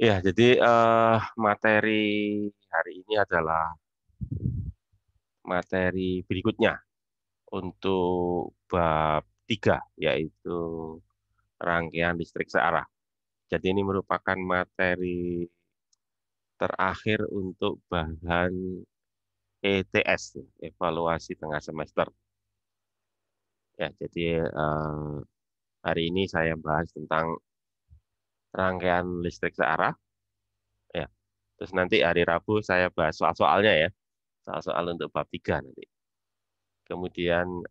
Ya, jadi materi hari ini adalah materi berikutnya untuk bab 3, yaitu rangkaian listrik searah. Jadi ini merupakan materi terakhir untuk bahan ETS, evaluasi tengah semester. Ya, jadi hari ini saya bahas tentang rangkaian listrik searah. Ya, terus nanti hari Rabu saya bahas soal-soalnya ya, soal-soal untuk bab 3 nanti. Kemudian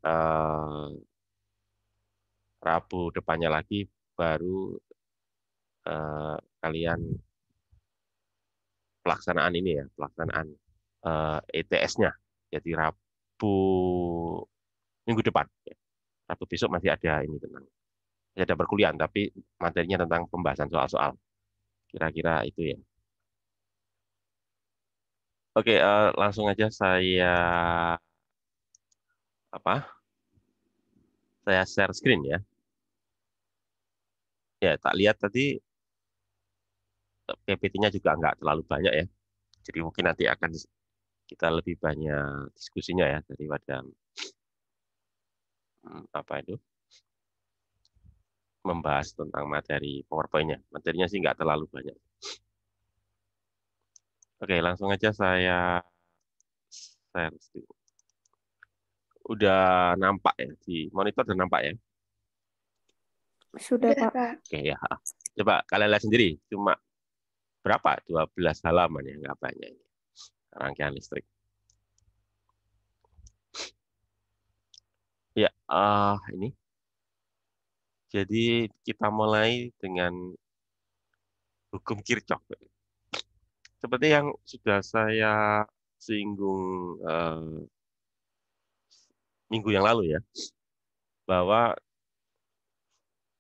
Rabu depannya lagi baru kalian pelaksanaan ini ya, pelaksanaan ETS-nya. Jadi Rabu minggu depan. Ya. Rabu besok masih ada ini tentang, masih ada perkuliahan, tapi materinya tentang pembahasan soal-soal. Kira-kira itu ya. Oke, langsung aja saya apa? Saya share screen ya. Ya, tak lihat tadi PPT-nya juga nggak terlalu banyak ya. Jadi mungkin nanti akan kita lebih banyak diskusinya ya daripada apa itu membahas tentang materi PowerPoint-nya. Materinya sih nggak terlalu banyak. Oke, langsung aja saya share screen. Udah nampak ya di monitor, udah nampak ya. Sudah, Pak. Oke ya. Coba kalian lihat sendiri. Cuma berapa? 12 halaman ya, nggak banyak ini. Rangkaian listrik. Ya, ini. Jadi kita mulai dengan hukum Kirchhoff. Seperti yang sudah saya singgung minggu yang lalu ya, bahwa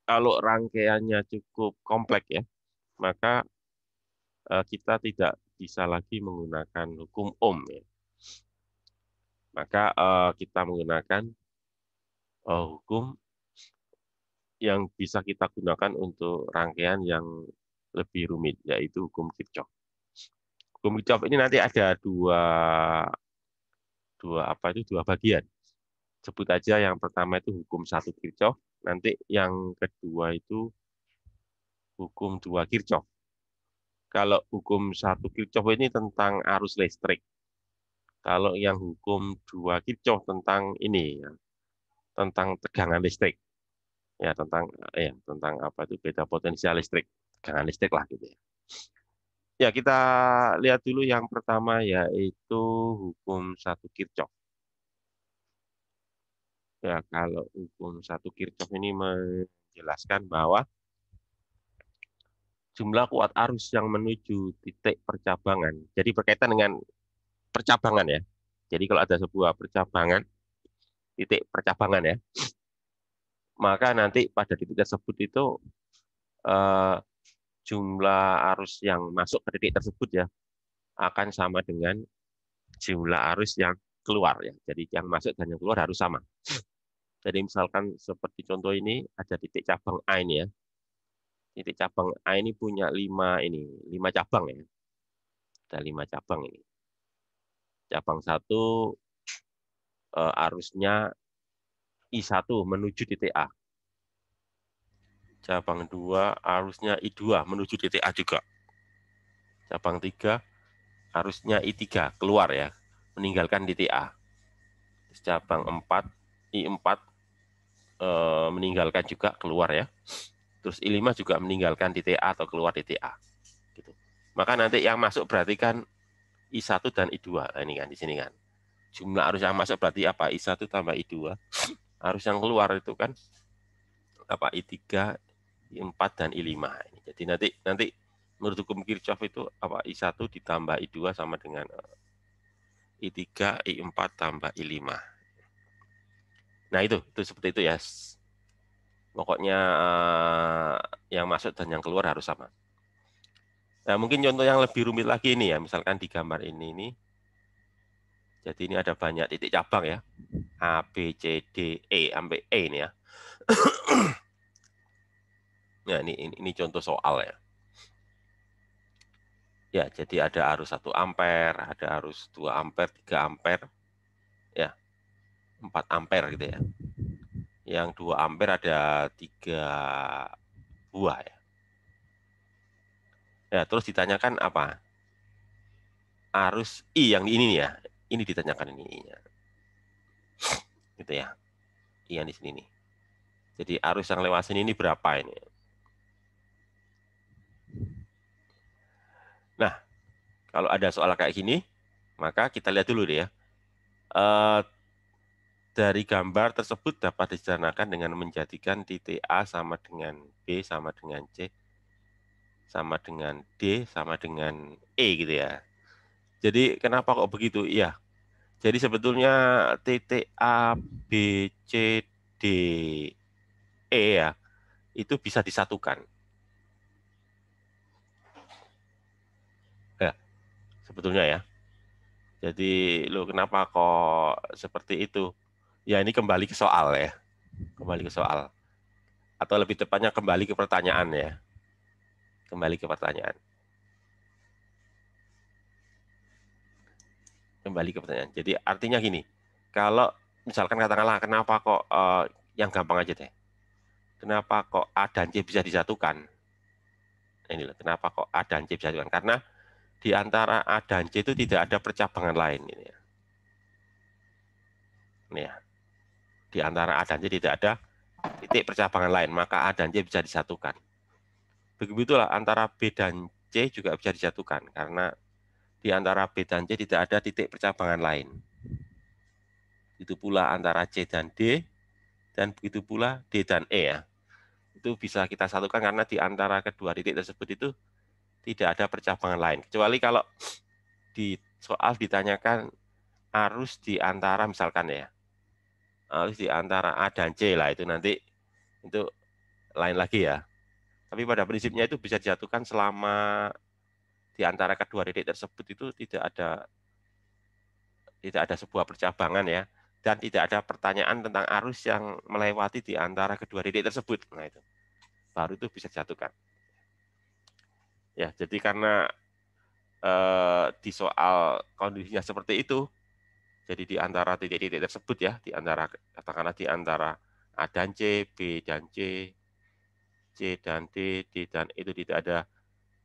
kalau rangkaiannya cukup kompleks ya, maka kita tidak bisa lagi menggunakan hukum Ohm ya. Maka kita menggunakan hukum yang bisa kita gunakan untuk rangkaian yang lebih rumit, yaitu hukum Kirchhoff. Hukum Kirchhoff ini nanti ada dua bagian. Sebut aja yang pertama itu hukum satu Kirchhoff, nanti yang kedua itu hukum dua Kirchhoff. Kalau hukum satu Kirchhoff ini tentang arus listrik. Kalau yang hukum dua Kirchhoff tentang ini ya, tentang tegangan listrik. Ya, tentang apa itu beda potensial listrik, tegangan listrik lah gitu ya. Ya, kita lihat dulu yang pertama yaitu hukum satu Kirchhoff. Ya, kalau hukum satu Kirchhoff ini menjelaskan bahwa jumlah kuat arus yang menuju titik percabangan. Jadi berkaitan dengan percabangan ya. Jadi kalau ada sebuah percabangan, titik percabangan ya, maka nanti pada titik tersebut itu eh, jumlah arus yang masuk ke titik tersebut ya akan sama dengan jumlah arus yang keluar ya. Jadi yang masuk dan yang keluar harus sama. Jadi misalkan seperti contoh ini ada titik cabang A ini ya. Titik cabang A ini punya 5 cabang ya. Ada 5 cabang ini. Cabang satu arusnya I1 menuju titik A. Cabang 2 arusnya I2 menuju titik A juga. Cabang 3 arusnya I3 keluar ya, meninggalkan titik A. Cabang 4 I4 meninggalkan juga keluar ya. Terus I5 juga meninggalkan titik A atau keluar titik A. Gitu. Maka nanti yang masuk berarti kan I1 dan I2. Nah, ini kan di sini kan. Jumlah arus yang masuk berarti apa? I1 tambah I2. Arus yang keluar itu kan apa? I3, I4 dan I5. Jadi nanti menurut hukum Kirchhoff itu apa? I1 ditambah I2 sama dengan I3, I4 tambah I5. Nah, itu seperti itu ya. Pokoknya yang masuk dan yang keluar harus sama. Nah, mungkin contoh yang lebih rumit lagi ini ya, misalkan di gambar ini. Jadi ini ada banyak titik cabang ya. A, B, C, D, E sampai E ini ya. Nah, ini contoh soal ya. Ya, jadi ada arus 1 ampere, ada arus 2 ampere, 3 ampere, ya, 4 ampere gitu ya. Yang 2 ampere ada 3 buah ya. Ya, terus ditanyakan apa? Arus I yang ini ya. Ini ditanyakan ini ya. Gitu ya. I yang di sini nih. Jadi arus yang lewat sini ini berapa ini? Nah, kalau ada soal kayak gini, maka kita lihat dulu deh ya. Dari gambar tersebut dapat disederhanakan dengan menjadikan titik A sama dengan B sama dengan C sama dengan D sama dengan E gitu ya. Jadi kenapa kok begitu? Iya. Jadi sebetulnya titik A, B, C, D, E ya, itu bisa disatukan. Ya, sebetulnya ya. Jadi lo kenapa kok seperti itu? Ya ini kembali ke soal ya. Kembali ke soal. Atau lebih tepatnya kembali ke pertanyaan ya. Kembali ke pertanyaan. Kembali ke pertanyaan. Jadi artinya gini, kalau misalkan katakanlah kenapa kok yang gampang aja deh. Kenapa kok A dan C bisa disatukan? Ini loh, kenapa kok A dan C bisa disatukan? Karena di antara A dan C itu tidak ada percabangan lain ini ya. Ini ya. Di antara A dan C tidak ada titik percabangan lain, maka A dan C bisa disatukan. Begitulah antara B dan C juga bisa disatukan karena di antara B dan C tidak ada titik percabangan lain. Itu pula antara C dan D, dan begitu pula D dan E ya. Itu bisa kita satukan karena di antara kedua titik tersebut itu tidak ada percabangan lain. Kecuali kalau di soal ditanyakan arus di antara misalkan ya, arus di antara A dan C lah itu nanti itu lain lagi ya. Tapi pada prinsipnya itu bisa dijatuhkan selama di antara kedua titik tersebut itu tidak ada sebuah percabangan ya, dan tidak ada pertanyaan tentang arus yang melewati di antara kedua titik tersebut. Nah itu baru itu bisa dijatuhkan. Ya, jadi karena di soal kondisinya seperti itu, jadi di antara titik-titik tersebut ya, di antara katakanlah di antara A dan C, B dan C, C dan D, D dan E itu tidak ada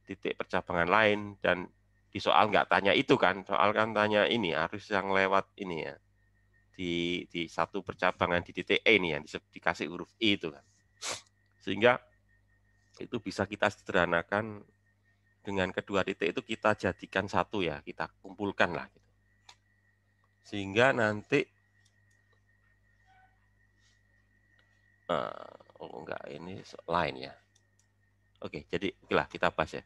titik percabangan lain, dan di soal nggak tanya itu kan, soal kan tanya ini arus yang lewat ini ya, di satu percabangan di titik E ini yang dikasih huruf I itu kan. Sehingga itu bisa kita sederhanakan dengan kedua titik itu kita jadikan satu ya, kita kumpulkan lah. Sehingga nanti, oh enggak, ini lain ya. Oke, jadi okelah kita bahas ya.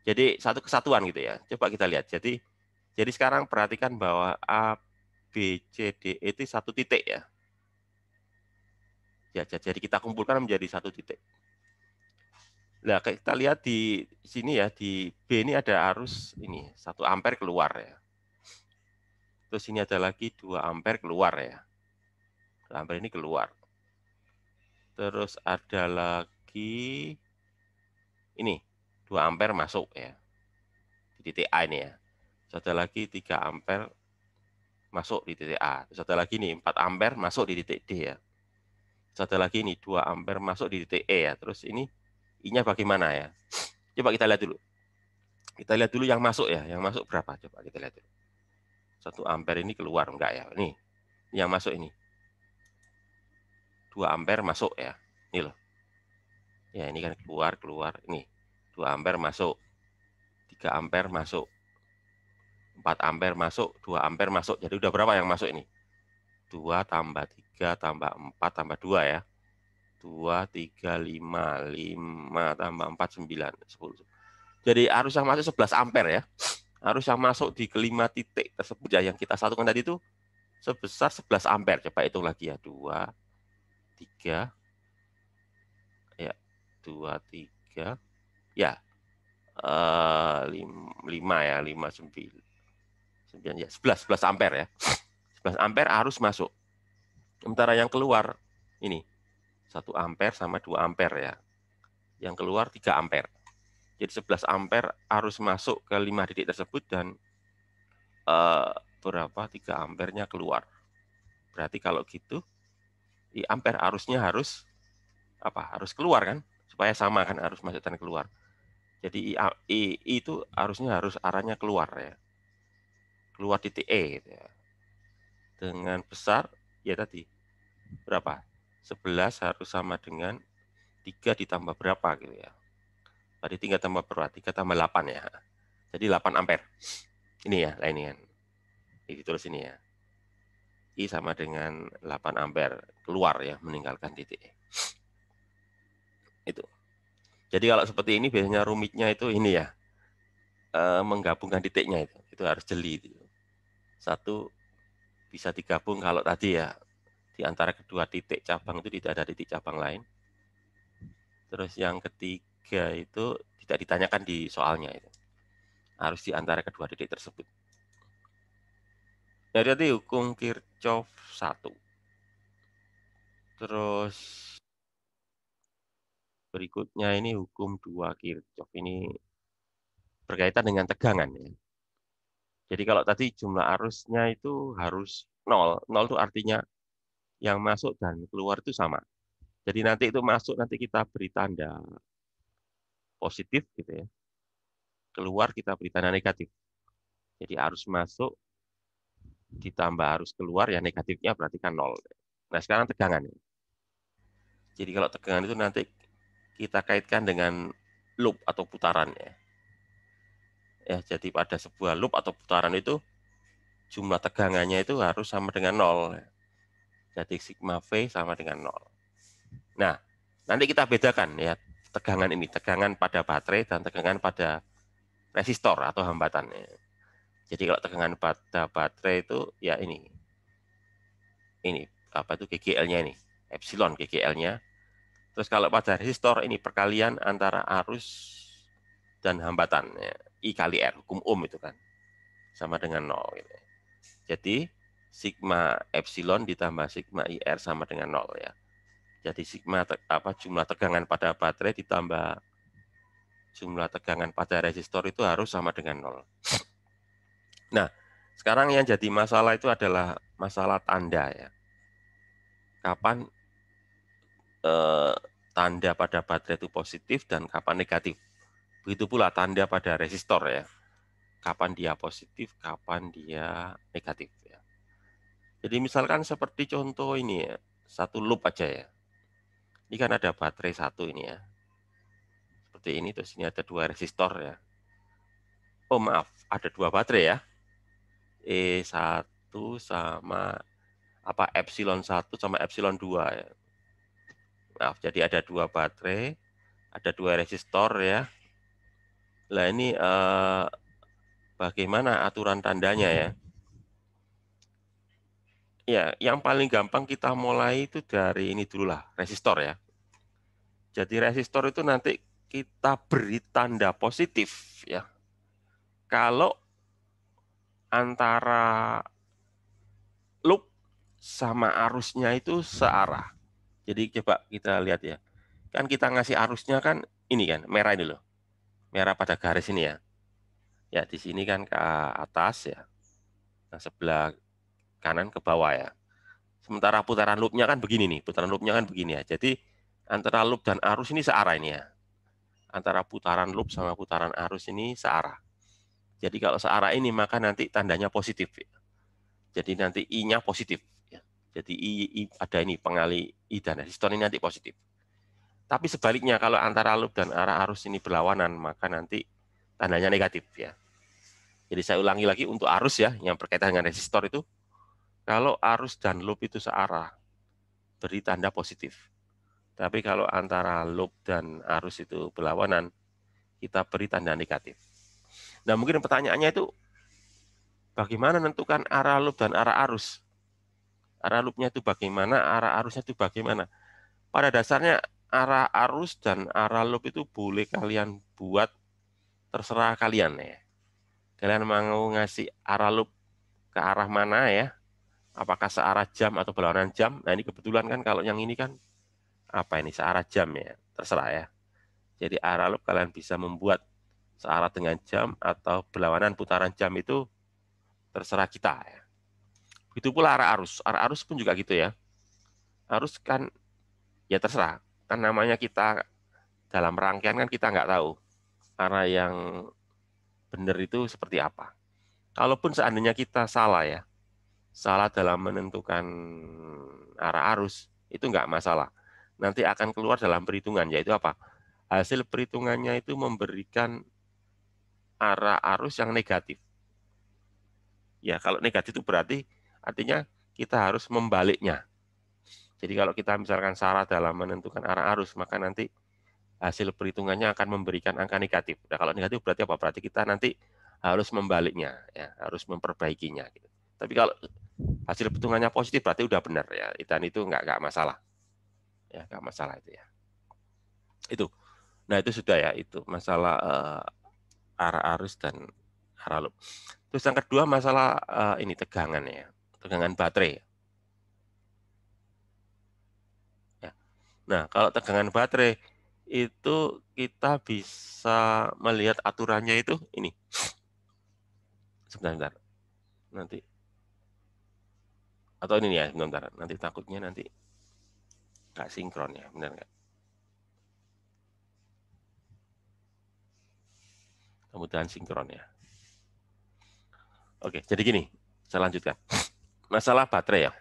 Jadi satu kesatuan gitu ya. Coba kita lihat. Jadi sekarang perhatikan bahwa A, B, C, D itu satu titik ya. Ya, jadi kita kumpulkan menjadi satu titik. Nah, kita lihat di sini ya, di B ini ada arus ini 1 ampere keluar ya. Terus ini ada lagi 2 ampere keluar ya. 2 ampere ini keluar. Terus ada lagi ini 2 ampere masuk ya. Di titik A ini ya. Terus ada lagi 3 ampere masuk di titik A. Terus ada lagi nih 4 ampere masuk di titik D ya. Terus ada lagi nih 2 ampere masuk di titik E ya. Terus ini I-nya bagaimana ya? Coba kita lihat dulu. Kita lihat dulu yang masuk ya. Yang masuk berapa? Coba kita lihat dulu. 1 ampere ini keluar enggak ya? Nih, yang masuk ini. 2 ampere masuk ya. Ini loh. Ya, ini kan keluar. Ini 2 ampere masuk. 3 ampere masuk. 4 ampere masuk. 2 ampere masuk. Jadi udah berapa yang masuk ini? 2 tambah 3 tambah 4 tambah 2 ya. 2, 3, 5. 5 tambah 4, 9. 10. Jadi arus yang masuk 11 ampere ya. Arus yang masuk di kelima titik tersebut ya, yang kita satukan tadi itu sebesar 11 ampere. Coba hitung lagi ya. 2, 3. Ya, 2, 3. Ya, 5 ya. 5, 9 ya. 11 ampere ya. 11 ampere arus masuk. Sementara yang keluar ini 1 ampere sama 2 ampere ya. Yang keluar 3 ampere. Jadi 11 ampere arus masuk ke 5 titik tersebut dan berapa 3 ampernya keluar. Berarti kalau gitu I ampere arusnya harus harus keluar kan, supaya sama kan arus masuk dan keluar. Jadi I itu arusnya harus arahnya keluar ya. Keluar titik E gitu ya. Dengan besar ya tadi berapa? 11 harus sama dengan 3 ditambah berapa gitu ya. Tadi 3 tambah berapa? 3 tambah 8 ya. Jadi 8 ampere. Ini ya, ini kan. Ini ditulis ini ya. I sama dengan 8 ampere keluar ya, meninggalkan titik E. Itu. Jadi kalau seperti ini biasanya rumitnya itu ini ya, menggabungkan titiknya itu harus jeli. Satu bisa digabung kalau tadi ya, di antara kedua titik cabang itu tidak ada titik cabang lain. Terus yang ketiga itu tidak ditanyakan di soalnya itu. Harus di antara kedua titik tersebut. Jadi hukum Kirchhoff 1. Terus berikutnya ini hukum 2 Kirchhoff. Ini berkaitan dengan tegangan ya. Jadi kalau tadi jumlah arusnya itu harus 0. 0 itu artinya yang masuk dan keluar itu sama. Jadi nanti itu masuk nanti kita beri tanda positif gitu ya. Keluar kita beri tanda negatif. Jadi arus masuk ditambah arus keluar ya negatifnya berarti kan 0. Nah sekarang tegangan. Jadi kalau tegangan itu nanti kita kaitkan dengan loop atau putaran ya. Jadi pada sebuah loop atau putaran itu jumlah tegangannya itu harus sama dengan 0. Jadi sigma V sama dengan 0. Nah, nanti kita bedakan ya tegangan ini, tegangan pada baterai dan tegangan pada resistor atau hambatan. Jadi kalau tegangan pada baterai itu ya ini apa itu GGL-nya ini, epsilon GGL-nya. Terus kalau pada resistor ini perkalian antara arus dan hambatan ya. I kali R, hukum Ohm itu kan sama dengan 0 gitu. Jadi sigma epsilon ditambah sigma IR sama dengan 0 ya. Jadi sigma jumlah tegangan pada baterai ditambah jumlah tegangan pada resistor itu harus sama dengan 0. Nah, sekarang yang jadi masalah itu adalah masalah tanda ya. Kapan tanda pada baterai itu positif dan kapan negatif. Begitu pula tanda pada resistor ya. Kapan dia positif, kapan dia negatif ya. Jadi misalkan seperti contoh ini ya, satu loop aja ya. Ini kan ada baterai satu ini ya. Seperti ini, terus ini ada 2 resistor ya. Oh maaf, ada 2 baterai ya. E1 sama epsilon 1 sama epsilon 2 ya. Maaf, jadi ada 2 baterai, ada 2 resistor ya. Nah ini bagaimana aturan tandanya ya? Ya, yang paling gampang kita mulai itu dari ini dulu lah, resistor ya. Jadi resistor itu nanti kita beri tanda positif ya. Kalau antara loop sama arusnya itu searah. Jadi coba kita lihat ya. Kan kita ngasih arusnya kan ini kan, merah ini loh. Merah pada garis ini ya. Ya, di sini kan ke atas ya. Nah, sebelah kanan ke bawah ya. Sementara putaran loopnya kan begini nih. Putaran loopnya kan begini ya. Jadi antara loop dan arus ini searah ini ya. Antara putaran loop sama putaran arus ini searah. Jadi kalau searah ini maka nanti tandanya positif. Ya. Jadi nanti I-nya positif. Ya. Jadi I ada ini pengali I dan resistor ini nanti positif. Tapi sebaliknya kalau antara loop dan arah arus ini berlawanan maka nanti tandanya negatif ya. Jadi saya ulangi lagi untuk arus ya yang berkaitan dengan resistor itu. Kalau arus dan loop itu searah, beri tanda positif. Tapi kalau antara loop dan arus itu berlawanan, kita beri tanda negatif. Nah mungkin pertanyaannya itu, bagaimana menentukan arah loop dan arah arus? Arah loopnya itu bagaimana, arah arusnya itu bagaimana? Pada dasarnya arah arus dan arah loop itu boleh kalian buat terserah kalian ya. Kalian mau ngasih arah loop ke arah mana ya? Apakah searah jam atau berlawanan jam? Nah ini kebetulan kan kalau yang ini kan apa ini searah jam ya, terserah ya. Jadi arah loop kalian bisa membuat searah dengan jam atau berlawanan putaran jam itu terserah kita. Ya. Begitu pula arah arus. Arah arus pun juga gitu ya. Arus kan ya terserah. Kan namanya kita dalam rangkaian kan kita nggak tahu arah yang benar itu seperti apa. Kalaupun seandainya kita salah ya, salah dalam menentukan arah arus, itu nggak masalah. Nanti akan keluar dalam perhitungan, yaitu apa? Hasil perhitungannya itu memberikan arah arus yang negatif. Ya, kalau negatif itu berarti artinya kita harus membaliknya. Jadi kalau kita misalkan salah dalam menentukan arah arus, maka nanti hasil perhitungannya akan memberikan angka negatif. Nah, kalau negatif berarti apa? Berarti kita nanti harus membaliknya, ya, harus memperbaikinya. Gitu. Tapi kalau hasil perhitungannya positif berarti udah benar ya, dan itu nggak masalah, ya nggak masalah itu ya. Itu, nah itu sudah ya itu masalah arah arus dan arah loop. Terus yang kedua masalah ini tegangan ya, tegangan baterai. Ya. Nah kalau tegangan baterai itu kita bisa melihat aturannya itu ini. Sebentar, nanti atau ini ya sebentar, nanti takutnya nanti nggak sinkron ya, benar nggak? Kemudian sinkron ya. Oke, jadi gini, saya lanjutkan. Masalah baterai ya.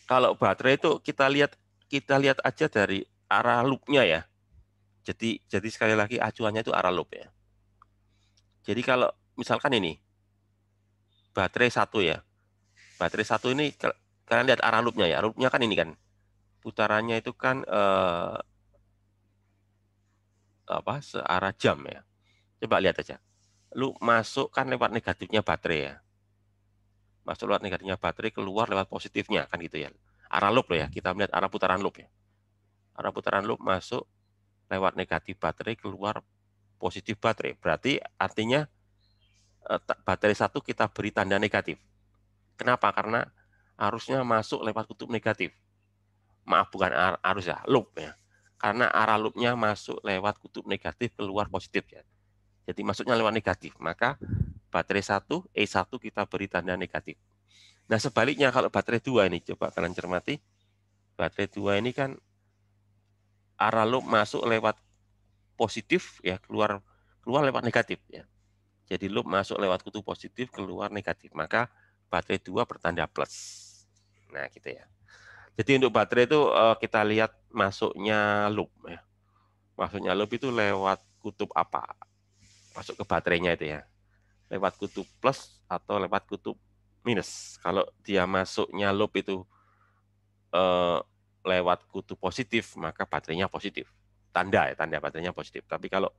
Kalau baterai itu kita lihat aja dari arah loopnya ya. Jadi sekali lagi acuannya itu arah loop ya. Jadi kalau misalkan ini baterai satu ya, baterai satu ini kalian lihat arah loopnya ya. Loopnya kan ini kan putarannya itu kan searah jam ya. Coba lihat aja. Loop masuk kan lewat negatifnya baterai ya. Masuk lewat negatifnya baterai, keluar lewat positifnya kan gitu ya. Arah loop loh ya. Kita melihat arah putaran loop ya. Arah putaran loop masuk lewat negatif baterai, keluar positif baterai. Berarti artinya baterai satu kita beri tanda negatif. Kenapa? Karena arusnya masuk lewat kutub negatif. Maaf, bukan arus ya, loop ya. Karena arah loopnya masuk lewat kutub negatif, keluar positif ya. Jadi masuknya lewat negatif. Maka baterai 1, E1 kita beri tanda negatif. Nah sebaliknya kalau baterai 2 ini, coba kalian cermati. Baterai 2 ini kan arah loop masuk lewat positif ya, keluar lewat negatif ya. Jadi loop masuk lewat kutub positif, keluar negatif. Maka baterai 2 bertanda plus. Nah, gitu ya. Jadi untuk baterai itu kita lihat masuknya loop ya. Masuknya loop itu lewat kutub apa? Masuk ke baterainya itu ya. Lewat kutub plus atau lewat kutub minus. Kalau dia masuknya loop itu lewat kutub positif, maka baterainya positif. Tanda ya, tanda baterainya positif. Tapi kalau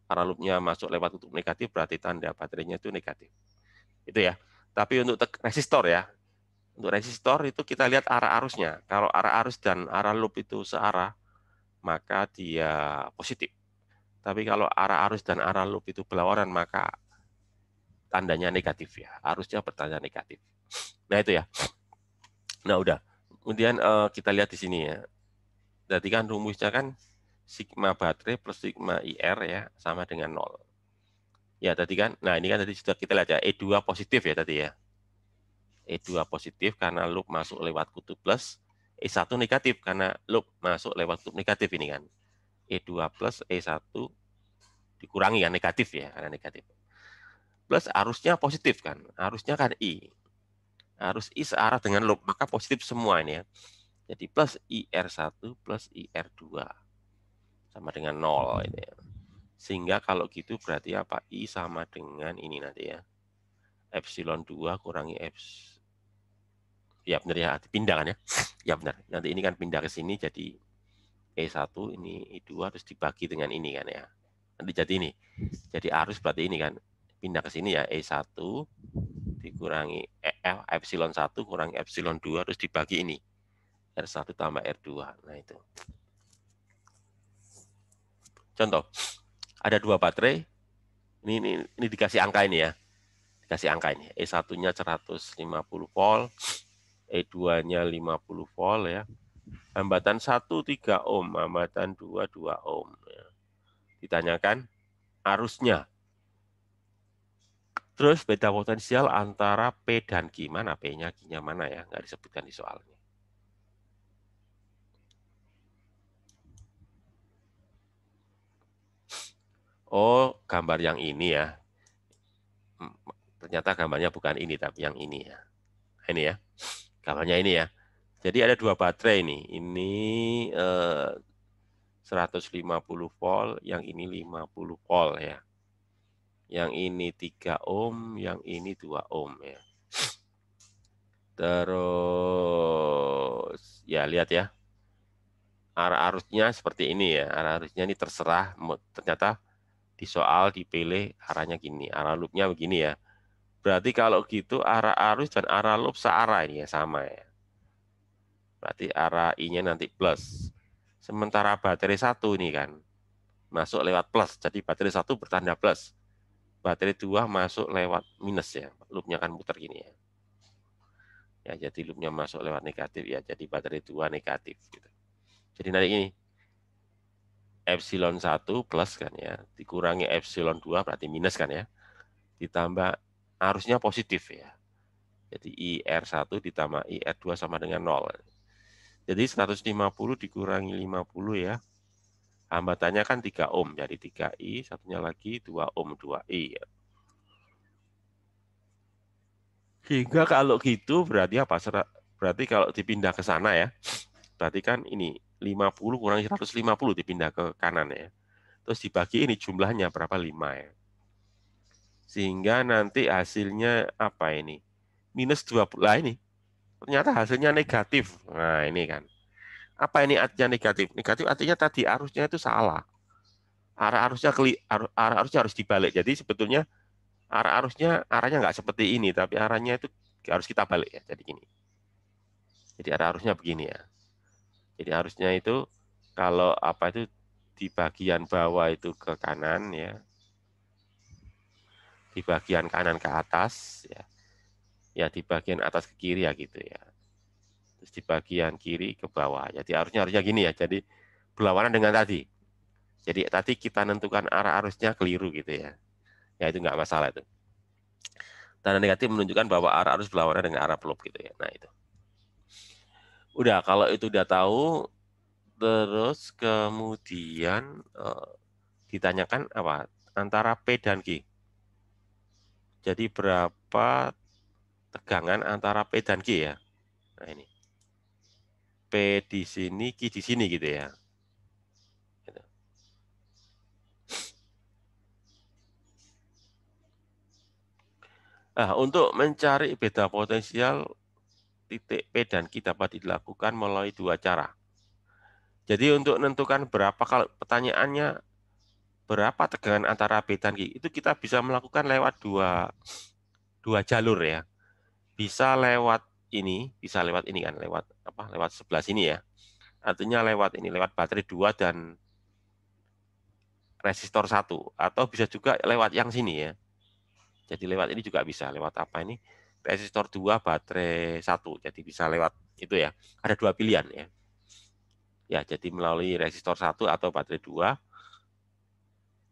arah loopnya masuk lewat kutub negatif, berarti tanda baterainya itu negatif. Itu ya. Tapi untuk resistor ya, untuk resistor itu kita lihat arah arusnya. Kalau arah arus dan arah loop itu searah, maka dia positif. Tapi kalau arah arus dan arah loop itu berlawanan, maka tandanya negatif ya. Arusnya bertanda negatif. Nah itu ya. Nah udah. Kemudian kita lihat di sini ya. Jadi kan rumusnya kan sigma baterai plus sigma IR ya sama dengan 0. Ya tadi kan. Nah ini kan tadi sudah kita lihat ya. E2 positif ya tadi ya. E2 positif karena loop masuk lewat kutub plus. E1 negatif karena loop masuk lewat kutub negatif ini kan. E2 plus E1 dikurangi kan negatif ya, karena negatif. Plus arusnya positif kan. Arusnya kan I. Arus I searah dengan loop, maka positif semua ini ya. Jadi plus IR1 plus IR2 sama dengan 0 ini ya. Sehingga kalau gitu berarti apa? I sama dengan ini nanti ya. Epsilon 2 kurangi epsilon. Ya benar ya, pindah kan ya. Ya benar. Nanti ini kan pindah ke sini jadi E1 ini I2 terus dibagi dengan ini kan ya. Nanti jadi ini. Jadi arus berarti ini kan pindah ke sini ya E1 dikurangi epsilon 1 kurangi epsilon 2 terus dibagi ini. R1 tambah R2. Nah itu. Contoh. Ada dua baterai. Ini dikasih angka ini ya. Dikasih angka ini. E1-nya 150 volt, E2-nya 50 volt ya. Hambatan 1 3 ohm, hambatan 2 2 ohm ya. Ditanyakan arusnya. Terus beda potensial antara P dan Q. Mana P-nya, Q-nya mana ya? Nggak disebutkan di soalnya. Oh, gambar yang ini ya. Ternyata gambarnya bukan ini, tapi yang ini ya. Ini ya, gambarnya ini ya. Jadi ada dua baterai nih. Ini 150 volt, yang ini 50 volt ya. Yang ini 3 ohm, yang ini 2 ohm ya. Terus ya lihat ya. Arah arusnya seperti ini ya. Arah arusnya ini terserah. Ternyata di soal dipilih arahnya gini. Arah loopnya begini ya. Berarti kalau gitu arah arus dan arah loop searah ini ya, sama ya. Berarti arah I-nya nanti plus. Sementara baterai satu ini kan masuk lewat plus. Jadi baterai satu bertanda plus. Baterai 2 masuk lewat minus ya. Loopnya kan muter gini ya. Ya, jadi loopnya masuk lewat negatif ya. Jadi baterai 2 negatif gitu. Jadi nanti ini epsilon 1 plus kan ya. Dikurangi epsilon 2 berarti minus kan ya. Ditambah arusnya positif ya. Jadi IR1 ditambah IR2 sama dengan 0. Jadi 150 dikurangi 50 ya. Hambatannya kan 3 ohm. Jadi 3I, satunya lagi 2 ohm, 2I ya. Sehingga kalau gitu berarti apa? Berarti kalau dipindah ke sana ya. Berarti kan ini 50 kurangi 150 dipindah ke kanan ya. Terus dibagi ini jumlahnya berapa? 5 ya. Sehingga nanti hasilnya apa ini? Minus 20. Lah ini. Ternyata hasilnya negatif. Nah ini kan. Apa ini artinya negatif? Negatif artinya tadi arusnya itu salah. Arah arusnya harus dibalik. Jadi sebetulnya arahnya nggak seperti ini, tapi arahnya itu harus kita balik ya. Jadi gini. Jadi arusnya begini ya. Jadi arusnya itu kalau apa itu di bagian bawah itu ke kanan ya, di bagian kanan ke atas ya, ya di bagian atas ke kiri ya gitu ya. Terus di bagian kiri ke bawah. Jadi harusnya gini ya. Jadi berlawanan dengan tadi. Jadi tadi kita tentukan arah arusnya keliru gitu ya. Ya itu nggak masalah itu. Tanda negatif menunjukkan bahwa arah arus berlawanan dengan arah peluk gitu ya. Nah itu. Udah kalau itu udah tahu, terus kemudian ditanyakan apa? Antara P dan Q. Jadi berapa tegangan antara P dan Q ya? Nah ini. P di sini, Q di sini gitu ya. Gitu. Nah, untuk mencari beda potensial titik P dan Q dapat dilakukan melalui dua cara. Jadi untuk menentukan berapa, kalau pertanyaannya berapa tegangan antara P dan Q, itu kita bisa melakukan lewat dua jalur ya. Bisa lewat ini kan, lewat apa? Lewat sebelah sini ya. Artinya lewat ini, lewat baterai 2 dan resistor 1, atau bisa juga lewat yang sini ya. Jadi lewat ini juga bisa, lewat apa ini? Resistor 2 baterai 1. Jadi bisa lewat itu ya. Ada dua pilihan ya. Ya, jadi melalui resistor 1 atau baterai 2.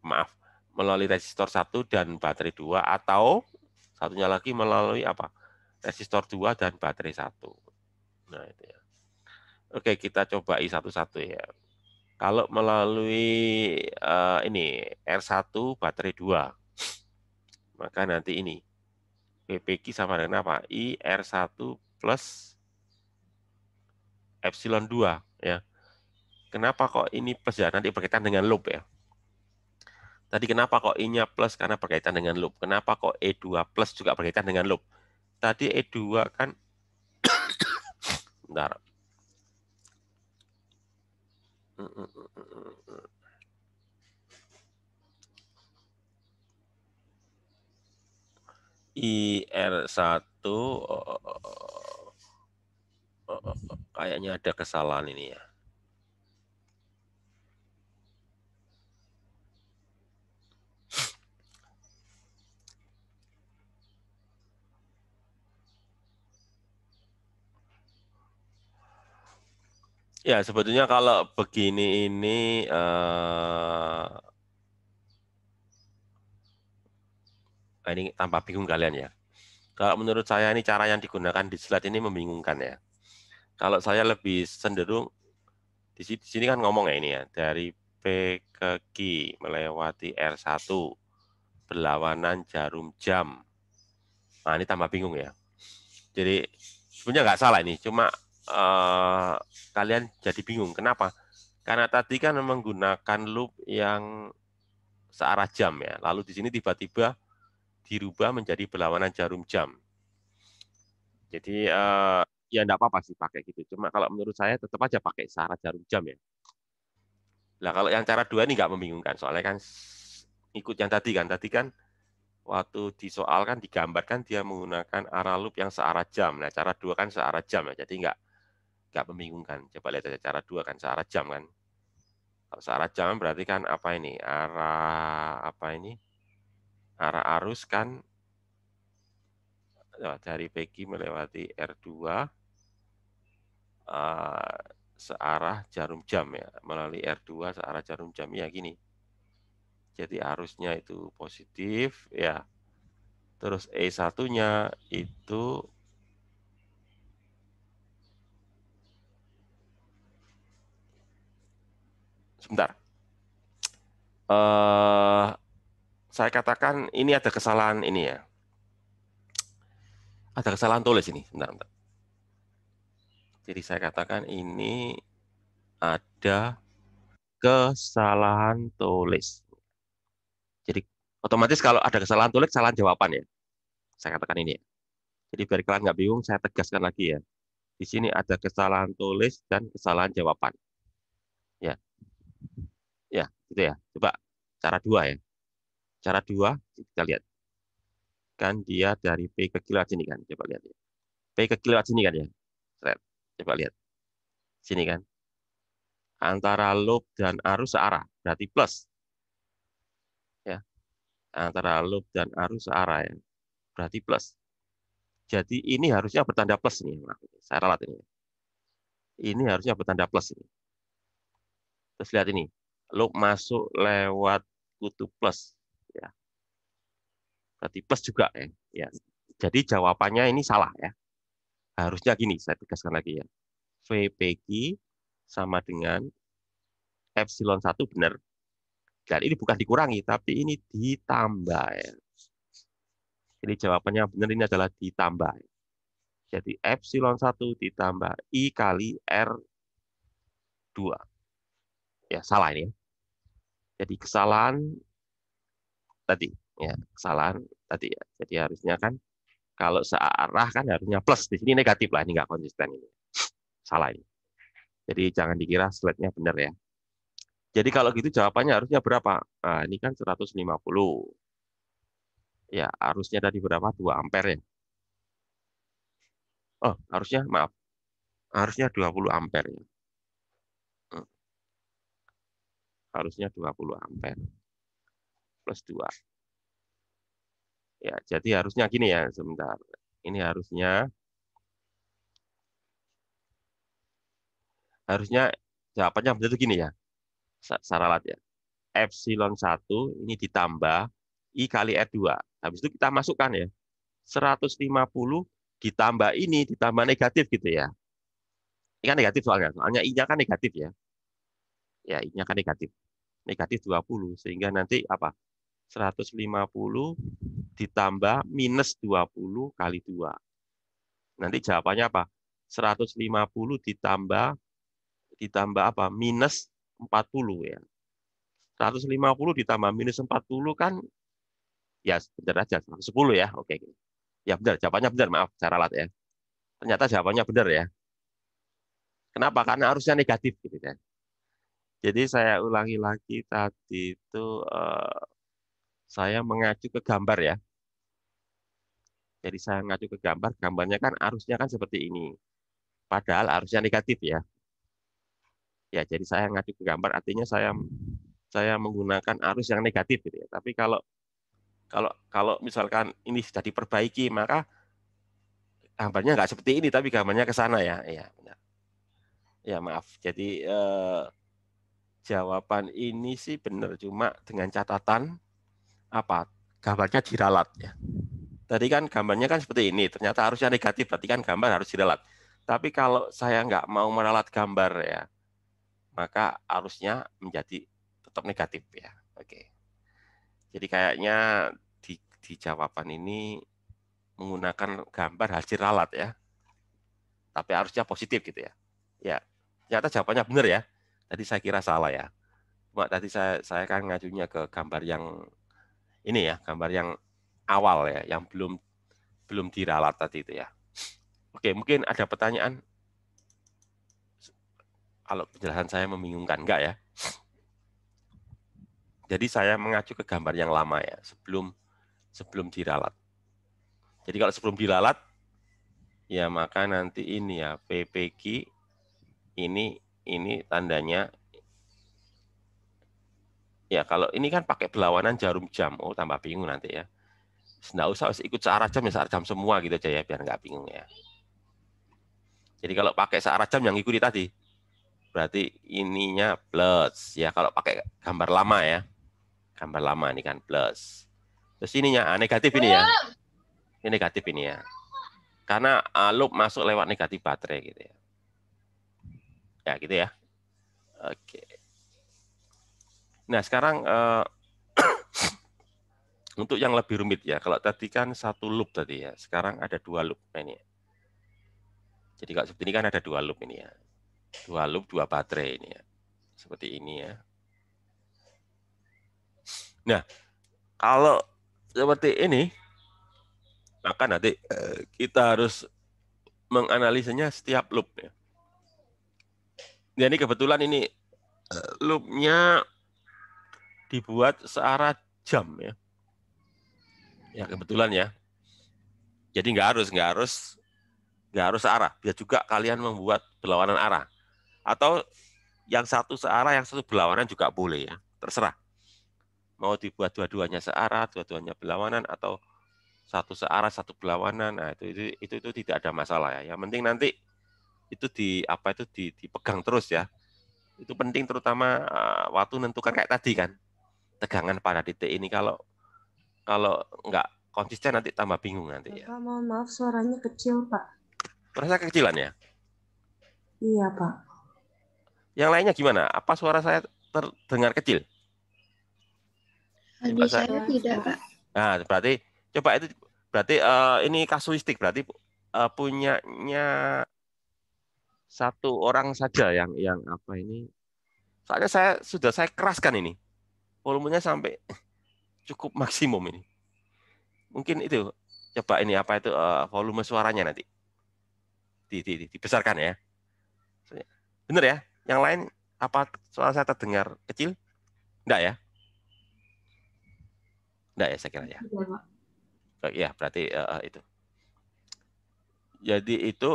Maaf, melalui resistor 1 dan baterai 2, atau satunya lagi melalui apa? Resistor 2 dan baterai 1. Nah, itu ya. Oke, kita coba satu-satu ya. Kalau melalui ini R1 baterai 2, maka nanti ini PPQ sama dengan apa? I R1 plus epsilon 2 ya. Kenapa kok ini plus ya? Nanti berkaitan dengan loop ya. Tadi kenapa kok I-nya plus? Karena berkaitan dengan loop. Kenapa kok E2 plus juga berkaitan dengan loop? Tadi E2 kan bentar. IR1 kayaknya ada kesalahan ini ya. Ya, sebetulnya kalau begini ini Nah, ini tambah bingung kalian ya. Kalau menurut saya ini cara yang digunakan di slide ini membingungkan ya. Kalau saya lebih cenderung di sini kan ngomong ya ini ya, dari P ke Q melewati R1 berlawanan jarum jam. Nah, ini tambah bingung ya. Jadi sebenarnya nggak salah ini, cuma kalian jadi bingung. Kenapa? Karena tadi kan menggunakan loop yang searah jam ya. Lalu di sini tiba-tiba dirubah menjadi berlawanan jarum jam. Jadi ya enggak apa-apa sih pakai gitu. Cuma kalau menurut saya tetap aja pakai searah jarum jam ya. Nah kalau yang cara dua ini nggak membingungkan. Soalnya kan ikut yang tadi kan. Tadi kan waktu di soal kan digambarkan dia menggunakan arah loop yang searah jam. Nah cara dua kan searah jam ya. Jadi nggak membingungkan. Coba lihat aja cara dua kan searah jam kan. Kalau searah jam berarti kan apa ini? Arah apa ini? Arah arus kan dari PQ melewati R2 searah jarum jam ya, melalui R2 searah jarum jam ya gini. Jadi arusnya itu positif ya. Terus E1-nya itu sebentar. Saya katakan ini ada kesalahan ini ya. Ada kesalahan tulis ini, sebentar. Jadi saya katakan ini ada kesalahan tulis. Jadi otomatis kalau ada kesalahan tulis, kesalahan jawaban ya. Saya katakan ini ya. Jadi biar kalian nggak bingung, saya tegaskan lagi ya. Di sini ada kesalahan tulis dan kesalahan jawaban. Ya, ya, gitu ya. Coba cara dua ya. Cara dua kita lihat. Kan dia dari P ke Q lewat sini kan. Coba lihat ya. P ke Q lewat sini kan ya. Coba lihat. Sini kan. Antara loop dan arus searah. Berarti plus. Ya. Antara loop dan arus searah ya. Berarti plus. Jadi ini harusnya bertanda plus nih. Saya ralat ini. Ini harusnya bertanda plus ini. Terus lihat ini. Loop masuk lewat kutu plus. Ya. Berarti plus juga ya. Ya. Jadi jawabannya ini salah ya. Harusnya gini, saya tegaskan lagi ya. VPQ sama dengan epsilon 1 benar. Dan ini bukan dikurangi, tapi ini ditambah ya. Jadi jawabannya benar ini adalah ditambah. Jadi epsilon 1 ditambah I kali R2. Ya, salah ini ya. Jadi kesalahan tadi ya, kesalahan tadi ya. Jadi harusnya kan kalau searah kan harusnya plus, di sini negatif lah, ini nggak konsisten ini. Salah ini. Jadi jangan dikira slide-nya benar ya. Jadi kalau gitu jawabannya harusnya berapa? Nah, ini kan 150. Ya, arusnya tadi berapa? 2 ampere ya. Oh, harusnya maaf. Harusnya 20 ampere ya. Harusnya 20 ampere plus 2. Ya, jadi harusnya gini ya, sebentar. Ini harusnya jawabannya benar itu gini ya. Saralat ya. Epsilon 1 ini ditambah I kali R2. Habis itu kita masukkan ya. 150 ditambah ini, ditambah negatif gitu ya. Ini kan negatif soalnya. Soalnya I-nya kan negatif ya. Ya, I-nya kan negatif. Negatif 20. Sehingga nanti apa? 150 ditambah minus 20 kali 2. Nanti jawabannya apa? 150 ditambah apa? Minus 40 ya. 150 ditambah minus 40 kan ya benar aja 110 ya. Oke. Ya benar, jawabannya benar. Maaf, saya ralat ya. Ternyata jawabannya benar ya. Kenapa? Karena harusnya negatif gitu kan. Jadi saya ulangi lagi tadi itu saya mengacu ke gambar ya. Jadi saya mengacu ke gambar, gambarnya kan arusnya kan seperti ini. Padahal arusnya negatif ya. Ya, jadi saya ngacu ke gambar artinya saya menggunakan arus yang negatif gitu ya. Tapi kalau kalau kalau misalkan ini sudah diperbaiki, maka gambarnya nggak seperti ini, tapi gambarnya ke sana ya. Iya, benar. Ya, maaf. Jadi jawaban ini sih benar, cuma dengan catatan apa? gambarnya diralat ya. Tadi kan gambarnya kan seperti ini, ternyata harusnya negatif, berarti kan gambar harus diralat. Tapi kalau saya nggak mau meralat gambar ya, maka harusnya menjadi tetap negatif ya. Oke. Jadi kayaknya di jawaban ini menggunakan gambar hasil ralat ya. Tapi harusnya positif gitu ya. Ya, ternyata jawabannya benar ya. Tadi saya kira salah ya. Cuma tadi saya kan ngajunya ke gambar yang ini ya, gambar yang awal ya, yang belum diralat tadi itu ya. Oke, mungkin ada pertanyaan. Kalau penjelasan saya membingungkan, enggak ya? Jadi saya mengacu ke gambar yang lama ya, sebelum diralat. Jadi kalau sebelum diralat, ya maka nanti ini ya, PPG ini tandanya, ya kalau ini kan pakai berlawanan jarum jam, oh tambah bingung nanti ya. Nggak usah ikut searah jam, ya searah jam semua gitu aja ya, biar nggak bingung ya. Jadi kalau pakai searah jam yang ikuti tadi, berarti ininya plus. Ya kalau pakai gambar lama ya, gambar lama ini kan plus. Terus ininya negatif ini ya, ini negatif ini ya. Karena loop masuk lewat negatif baterai gitu ya. Ya gitu ya. Oke. Nah sekarang untuk yang lebih rumit ya. Kalau tadi kan satu loop tadi ya, sekarang ada dua loop ini. Jadi kalau seperti ini kan ada dua loop ini ya. Dua loop, dua baterai ini ya. Seperti ini ya. Nah, kalau seperti ini, maka nanti kita harus menganalisanya setiap loop ya. Jadi kebetulan ini loopnya dibuat searah jam ya. Ya kebetulan ya. Jadi nggak harus searah. Biar juga kalian membuat berlawanan arah. Atau yang satu searah, yang satu berlawanan juga boleh ya. Terserah. Mau dibuat dua-duanya searah, dua-duanya berlawanan, atau satu searah, satu berlawanan. Nah, itu tidak ada masalah ya. Yang penting nanti itu dipegang terus ya. Itu penting terutama waktu menentukan kayak tadi kan. Tegangan pada titik ini kalau nggak konsisten nanti tambah bingung nanti ya. Bapak, mohon maaf suaranya kecil, Pak. Merasa kekecilan ya? Iya, Pak. Yang lainnya gimana? Apa suara saya terdengar kecil? Bagi saya tidak, Pak. Nah, berarti ini kasuistik, berarti punyanya satu orang saja yang apa ini. Soalnya saya keraskan ini. Volumenya sampai cukup maksimum ini. Mungkin itu coba ini apa itu volume suaranya nanti. Dibesarkan ya. Bener ya? Yang lain apa suara saya terdengar kecil? Enggak ya? Enggak ya saya kira ya. Ya, berarti itu. Jadi itu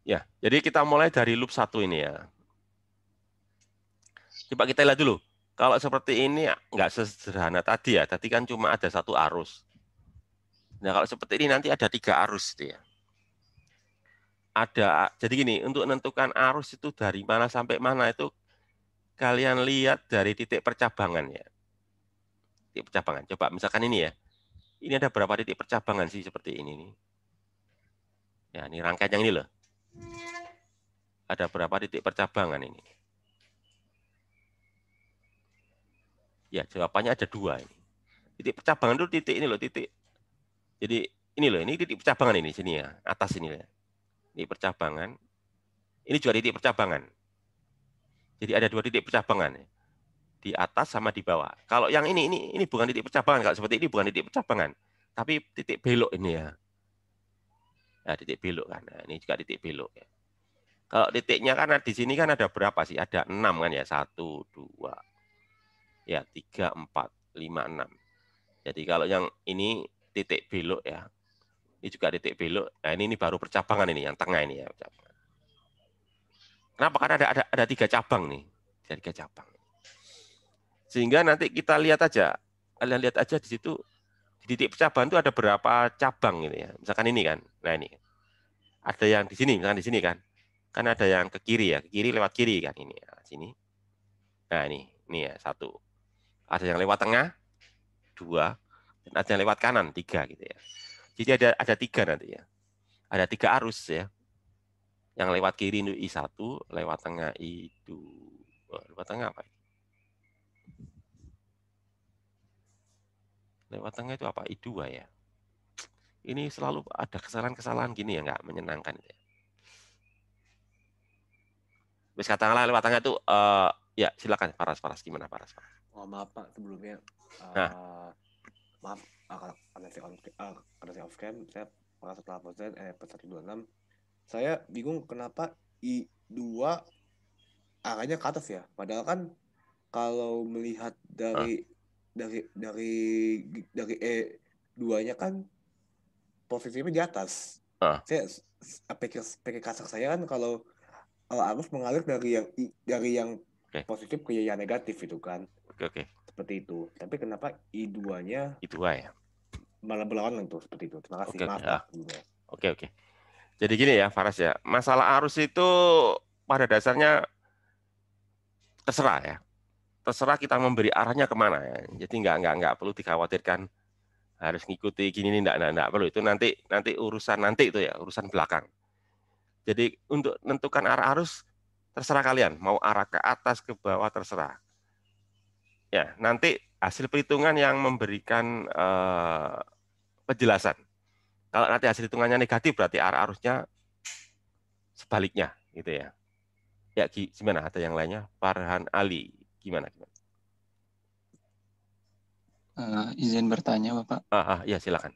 ya, jadi kita mulai dari loop 1 ini ya. Coba kita lihat dulu. Kalau seperti ini nggak sesederhana tadi ya. Tadi kan cuma ada satu arus. Nah, kalau seperti ini nanti ada 3 arus itu ya. Jadi gini, untuk menentukan arus itu dari mana sampai mana itu kalian lihat dari titik percabangan ya. Titik percabangan. Coba misalkan ini ya. Ini ada berapa titik percabangan sih seperti ini nih. Ya, ini rangkaian yang ini loh. Ada berapa titik percabangan ini? Ya, jawabannya ada 2 ini. Titik percabangan itu titik ini loh, titik. Jadi ini loh, ini titik percabangan ini sini ya, atas ini ya. Ini percabangan. Ini juga titik percabangan. Jadi ada 2 titik percabangan ya. Di atas sama di bawah. Kalau yang ini bukan titik percabangan, kalau seperti ini bukan titik percabangan, tapi titik belok ini ya. Nah, titik belok kan. Nah, ini juga titik belok ya. Kalau titiknya kan di sini kan ada berapa sih? Ada 6 kan ya. 1, 2, ya 3, 4, 5, 6. Jadi kalau yang ini titik belok ya. Ini juga titik belok. Nah, ini baru percabangan ini, yang tengah ini ya. Kenapa? Karena ada 3 cabang nih. Ada 3 cabang. Sehingga nanti kita lihat aja. Kalian lihat aja di situ. Di titik percabangan itu ada berapa cabang ini ya. Misalkan ini kan. Nah ini. Ada yang di sini, misalkan di sini kan. Kan ada yang ke kiri ya. Ke kiri lewat kiri kan ini. Nah, sini. Nah ini ya 1. Ada yang lewat tengah, 2, dan ada yang lewat kanan, 3 gitu ya. Jadi ada 3 nanti ya. Ada 3 arus ya. Yang lewat kiri itu I1, lewat tengah I2. Lewat tengah apa? Lewat tengah itu apa? I2 ya. Ini selalu ada kesalahan-kesalahan gini ya, nggak menyenangkan. Ya. Wis katakanlah lewat tengah itu, ya silakan Paras gimana Paras? Oh, maaf Pak, sebelumnya Nah, maaf karena saya off cam, saya setelah proses P126 saya bingung kenapa I2 arahnya ke atas ya. Padahal kan kalau melihat dari E2-nya kan posisinya di atas. Saya pakai kasar saya kan kalau arus mengalir dari yang positif ke yang negatif itu kan. Oke. Seperti itu. Tapi kenapa I2-nya ya. malah berlawanan tuh seperti itu. Terima kasih. Maaf Pak. Oke. Jadi gini ya, Faras ya. Masalah arus itu pada dasarnya terserah ya. Terserah kita memberi arahnya kemana ya. Jadi nggak perlu dikhawatirkan harus ngikuti gini nih, enggak perlu. Itu nanti urusan nanti itu ya, urusan belakang. Jadi untuk menentukan arah arus terserah kalian, mau arah ke atas ke bawah terserah. Ya, nanti hasil perhitungan yang memberikan penjelasan. Kalau nanti hasil hitungannya negatif berarti arah arusnya sebaliknya gitu ya. Ya gimana? Ada yang lainnya? Farhan Ali, gimana? Izin bertanya Bapak. Ya silakan.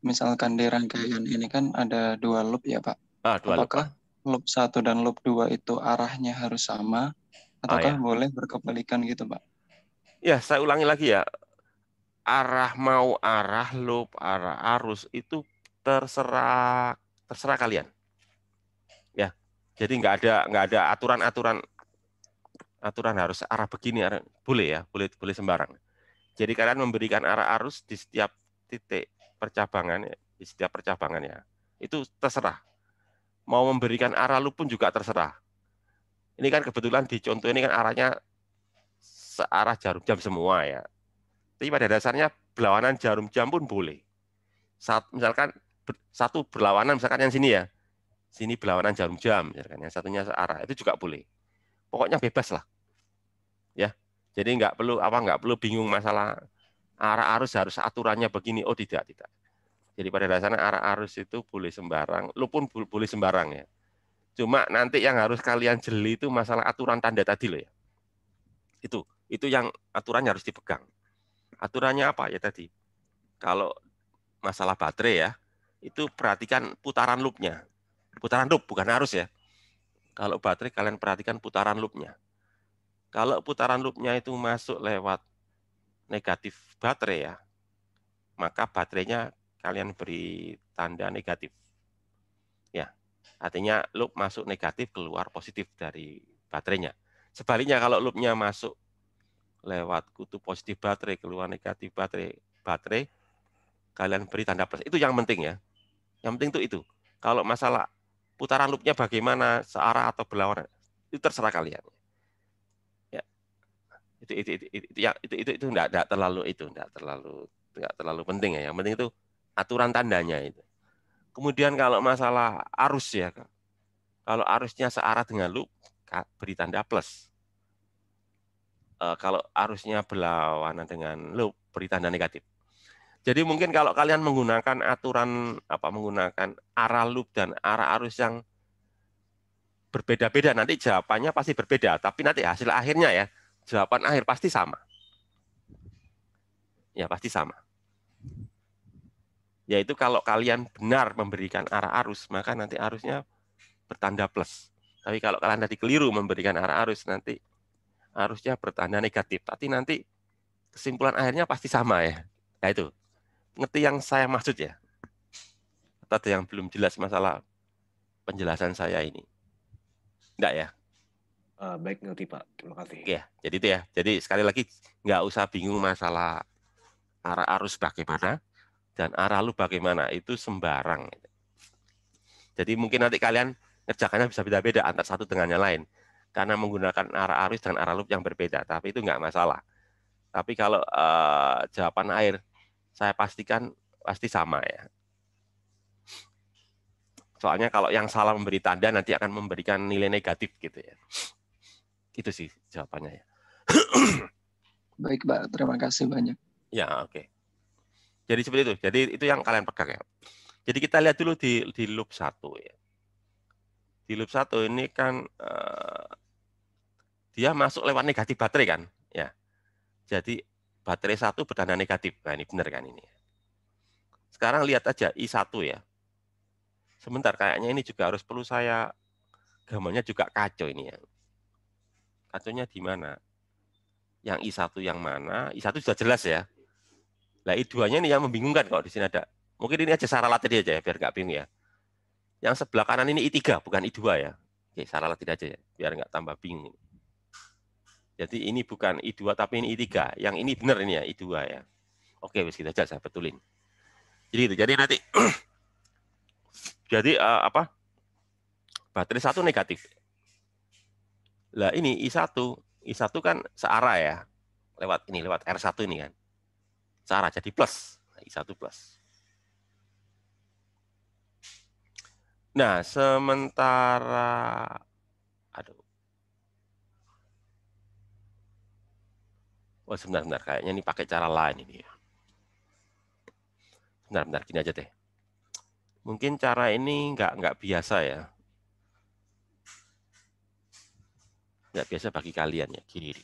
Misalkan di rangkaian ini kan ada 2 loop ya Pak. Apakah loop 1 dan loop 2 itu arahnya harus sama ataukah boleh berkebalikan gitu Pak? Ya, saya ulangi lagi ya. Arah loop, arah arus itu terserah kalian. Ya. Jadi nggak ada aturan harus arah begini, boleh ya, boleh sembarang. Jadi kalian memberikan arah arus di setiap titik percabangan, di setiap percabangan ya. Itu terserah. Mau memberikan arah loop pun juga terserah. Ini kan kebetulan di contoh ini kan arahnya searah jarum jam semua ya. Tapi pada dasarnya berlawanan jarum jam pun boleh. Misalkan satu berlawanan, misalkan yang sini ya. Sini berlawanan jarum jam, misalkan yang satunya searah, itu juga boleh. Pokoknya bebas lah. Ya. Jadi nggak perlu bingung masalah arah arus harus aturannya begini. Oh tidak. Jadi pada dasarnya arah arus itu boleh sembarang, lu pun boleh sembarang ya. Cuma nanti yang harus kalian jeli itu masalah aturan tanda tadi loh ya. Itu yang aturannya harus dipegang. Aturannya apa ya tadi? Kalau masalah baterai ya, itu perhatikan putaran loopnya. Putaran loop bukan arus ya. Kalau baterai kalian perhatikan putaran loopnya. Kalau putaran loopnya itu masuk lewat negatif baterai ya, maka baterainya kalian beri tanda negatif. Ya, artinya loop masuk negatif, keluar positif dari baterainya. Sebaliknya kalau loopnya masuk lewat kutub positif baterai, keluar negatif baterai, kalian beri tanda plus. Itu yang penting ya. Yang penting itu. Kalau masalah putaran loopnya bagaimana, searah atau berlawanan, itu terserah kalian. Ya, itu enggak terlalu penting ya. Yang penting itu aturan tandanya itu. Kemudian kalau masalah arus ya, kalau arusnya searah dengan loop, beri tanda plus. Kalau arusnya berlawanan dengan loop, beri tanda negatif. Jadi mungkin kalau kalian menggunakan menggunakan arah loop dan arah arus yang berbeda-beda, nanti jawabannya pasti berbeda. Tapi nanti hasil akhirnya ya, jawaban akhir pasti sama. Ya, pasti sama. Yaitu kalau kalian benar memberikan arah arus, maka nanti arusnya bertanda plus. Tapi kalau kalian tadi keliru memberikan arah arus, nanti arusnya bertanda negatif. Tapi nanti kesimpulan akhirnya pasti sama ya. Nah itu. Ngerti yang saya maksud ya? Atau ada yang belum jelas masalah penjelasan saya ini? Enggak ya? Baik, ngerti Pak. Terima kasih. Oke, jadi itu ya. Jadi sekali lagi, nggak usah bingung masalah arah arus bagaimana dan arah loop bagaimana. Itu sembarang. Jadi mungkin nanti kalian ngerjakannya bisa beda-beda antara satu dengan yang lain. Karena menggunakan arah arus dan arah loop yang berbeda. Tapi itu nggak masalah. Tapi kalau jawaban air, saya pastikan pasti sama ya. Soalnya kalau yang salah memberi tanda nanti akan memberikan nilai negatif gitu ya. Itu sih jawabannya ya. Baik, Pak. Terima kasih banyak. Ya, oke. Jadi seperti itu. Jadi itu yang kalian pegang ya. Jadi kita lihat dulu di loop 1 ya. Di loop 1 ini kan dia masuk lewat negatif baterai kan, ya. Jadi baterai 1 bertanda negatif. Nah, ini benar kan ini. Sekarang lihat aja I1 ya. Sebentar, kayaknya ini juga harus perlu saya gambarnya juga kacau ini ya. Kacaunya di mana? Yang I1 yang mana? I1 sudah jelas ya. Nah, I2-nya ini yang membingungkan kalau di sini ada. Mungkin ini aja Sarala tadi aja ya, biar nggak bingung ya. Yang sebelah kanan ini I3, bukan I2 ya. Oke, Sarala tidak aja ya, biar nggak tambah bingung. Jadi ini bukan I2, tapi ini I3. Yang ini benar ini ya, I2 ya. Oke, wis kita aja, saya betulin. Jadi itu, jadi nanti, jadi apa? Baterai 1 negatif. Lah ini I1 kan searah ya. Lewat R1 ini kan. Searah, jadi plus. I1 plus. Nah, sementara oh, sebentar, kayaknya ini pakai cara lain ini ya. Bentar, gini aja deh. Mungkin cara ini nggak biasa ya. Nggak biasa bagi kalian ya. Gini.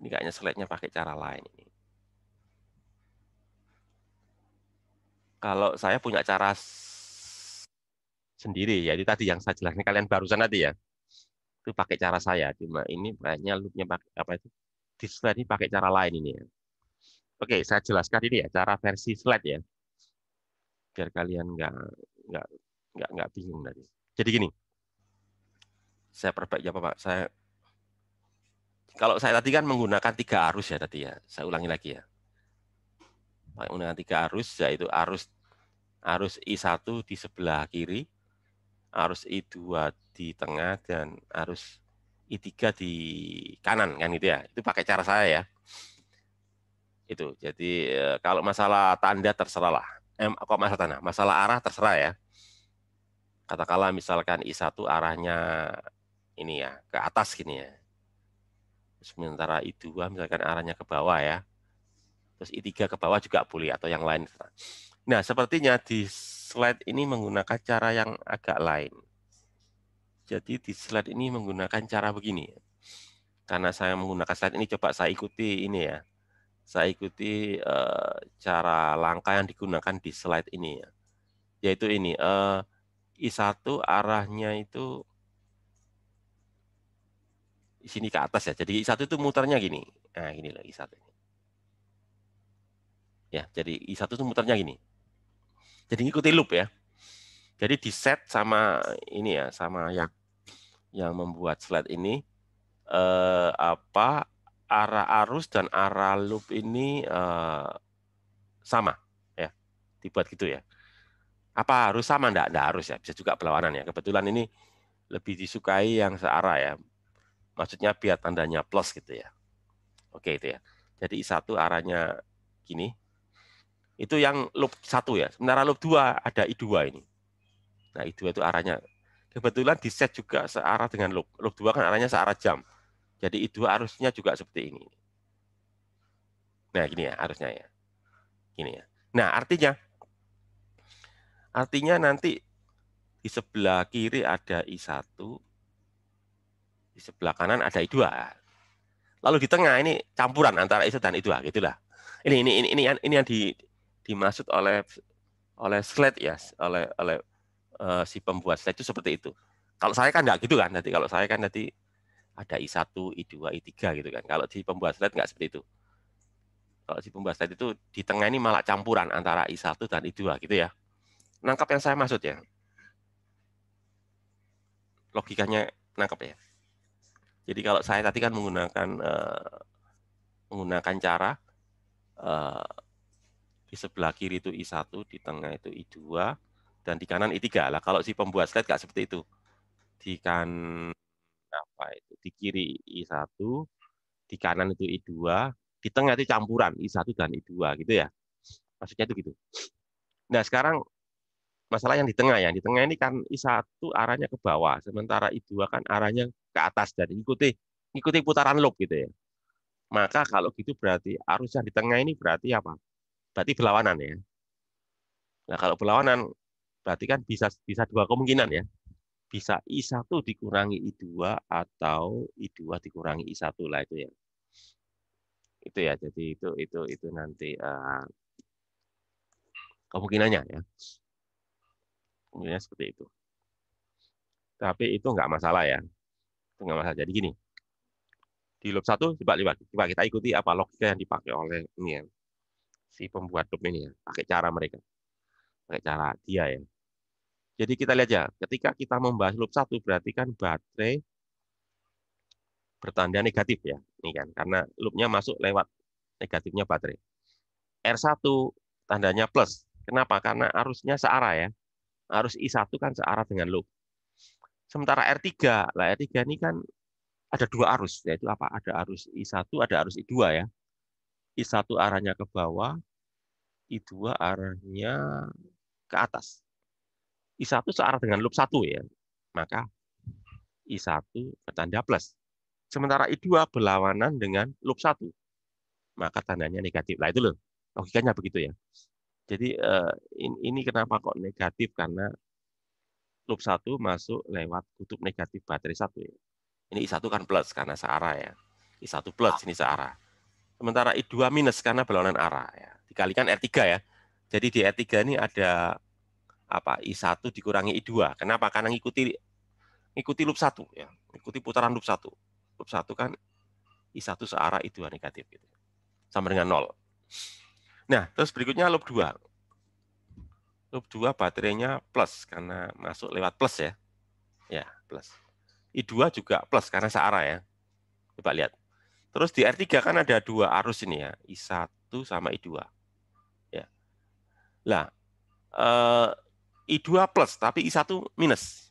Ini kayaknya slide-nya pakai cara lain ini. Kalau saya punya cara sendiri, ya itu tadi yang saya jelaskan kalian barusan tadi ya. Itu pakai cara saya, cuma ini kayaknya loop-nya pakai apa itu? Di slide ini pakai cara lain ini ya. Oke, saya jelaskan ini ya, cara versi slide ya. Biar kalian nggak bingung tadi. Jadi gini. Saya perbaiki apa Pak? Kalau saya tadi kan menggunakan 3 arus ya tadi ya. Saya ulangi lagi ya. Menggunakan 3 arus, yaitu arus I1 di sebelah kiri, arus I2 di tengah, dan arus I3 di kanan kan gitu ya. Itu pakai cara saya ya. Itu. Jadi kalau masalah tanda terserah lah. Kok masalah tanda? Masalah arah terserah ya. Katakanlah misalkan I1 arahnya ini ya, ke atas gini ya. Sementara I2 misalkan arahnya ke bawah ya. Terus I3 ke bawah juga boleh atau yang lain. Nah, sepertinya di slide ini menggunakan cara yang agak lain. Jadi di slide ini menggunakan cara begini. Karena saya menggunakan slide ini, coba saya ikuti ini ya. Saya ikuti cara langkah yang digunakan di slide ini ya. Yaitu ini, I1 arahnya itu di sini ke atas ya. Jadi I1 itu muternya gini. Nah, gini loh I1 ini. Ya, jadi I1 itu muternya gini. Jadi ngikuti loop ya. Jadi di set sama ini ya, sama yang membuat slide ini arah arus dan arah loop ini sama ya. Dibuat gitu ya. Apa harus sama? Enggak harus ya. Bisa juga berlawanan ya. Kebetulan ini lebih disukai yang searah ya. Maksudnya biar tandanya plus gitu ya. Oke itu ya. Jadi I1 arahnya gini. Itu yang loop 1 ya. Sementara loop 2 ada I2 ini. Nah, I2 itu arahnya. Kebetulan di set juga searah dengan loop. Loop 2 kan arahnya searah jam. Jadi I2 arusnya juga seperti ini. Nah, gini ya arusnya ya. Gini ya. Nah, artinya nanti di sebelah kiri ada I1, di sebelah kanan ada I2. Lalu di tengah ini campuran antara I1 dan I2 gitulah. Ini yang dimaksud oleh slide ya, oleh si pembuat slide itu seperti itu. Kalau saya kan enggak gitu kan, nanti kalau saya kan nanti ada I1, I2, I3 gitu kan. Kalau di pembuat slide enggak seperti itu. Kalau di pembuat slide itu di tengah ini malah campuran antara I1 dan I2 gitu ya. Nangkap yang saya maksud ya. Logikanya nangkap ya. Jadi kalau saya tadi kan menggunakan cara di sebelah kiri itu I1, di tengah itu I2, dan di kanan I3. Lah kalau si pembuat slide nggak seperti itu. Di di kiri I1, di kanan itu I2, Di tengah itu campuran I1 dan I2 gitu ya. Maksudnya itu gitu. Nah, sekarang masalah yang di tengah ya. Di tengah ini kan I1 arahnya ke bawah, sementara I2 kan arahnya ke atas dan ikuti putaran loop gitu ya. Maka kalau gitu berarti arus yang di tengah ini berarti apa? Berarti berlawanan ya. Nah, kalau berlawanan berarti kan bisa dua kemungkinan ya. Bisa I1 dikurangi I2 atau I2 dikurangi I1 lah itu ya. Itu ya. Jadi itu nanti kemungkinannya ya. Kemungkinannya seperti itu. Tapi itu nggak masalah ya. Itu nggak masalah. Jadi gini. Di loop 1 coba kita ikuti apa logika yang dipakai oleh ini ya, si pembuat loop ini ya, pakai cara mereka. Pakai cara dia ya. Jadi kita lihat ya, ketika kita membahas loop 1 berarti kan baterai bertanda negatif ya. Ini kan karena loopnya masuk lewat negatifnya baterai. R1 tandanya plus. Kenapa? Karena arusnya searah ya. Arus I1 kan searah dengan loop. Sementara R3, lah R3 ini kan ada dua arus, yaitu apa? Ada arus I1, ada arus I2 ya. I1 arahnya ke bawah, I2 arahnya ke atas. I1 searah dengan loop 1 ya. Maka I1 bertanda plus. Sementara I2 berlawanan dengan loop 1. Maka tandanya negatif. Nah itu loh. Logikanya begitu ya. Jadi ini kenapa kok negatif? Karena loop 1 masuk lewat kutub negatif baterai 1 ya. Ini I1 kan plus karena searah ya. I1 plus ini searah. Sementara I2 minus karena berlawanan arah ya. Dikalikan R3 ya. Jadi di R3 ini ada apa? I1 dikurangi I2. Kenapa? Karena ngikuti loop 1 ya. Ikuti putaran loop 1. Loop 1 kan I1 searah, I2 negatif gitu. Sama dengan 0. Nah, terus berikutnya loop 2. Loop 2 baterainya plus karena masuk lewat plus ya. Ya, plus. I2 juga plus karena searah ya. Coba lihat. Terus di R3 kan ada dua arus ini ya, I1 sama I2. Ya. Lah, I2 plus tapi I1 minus.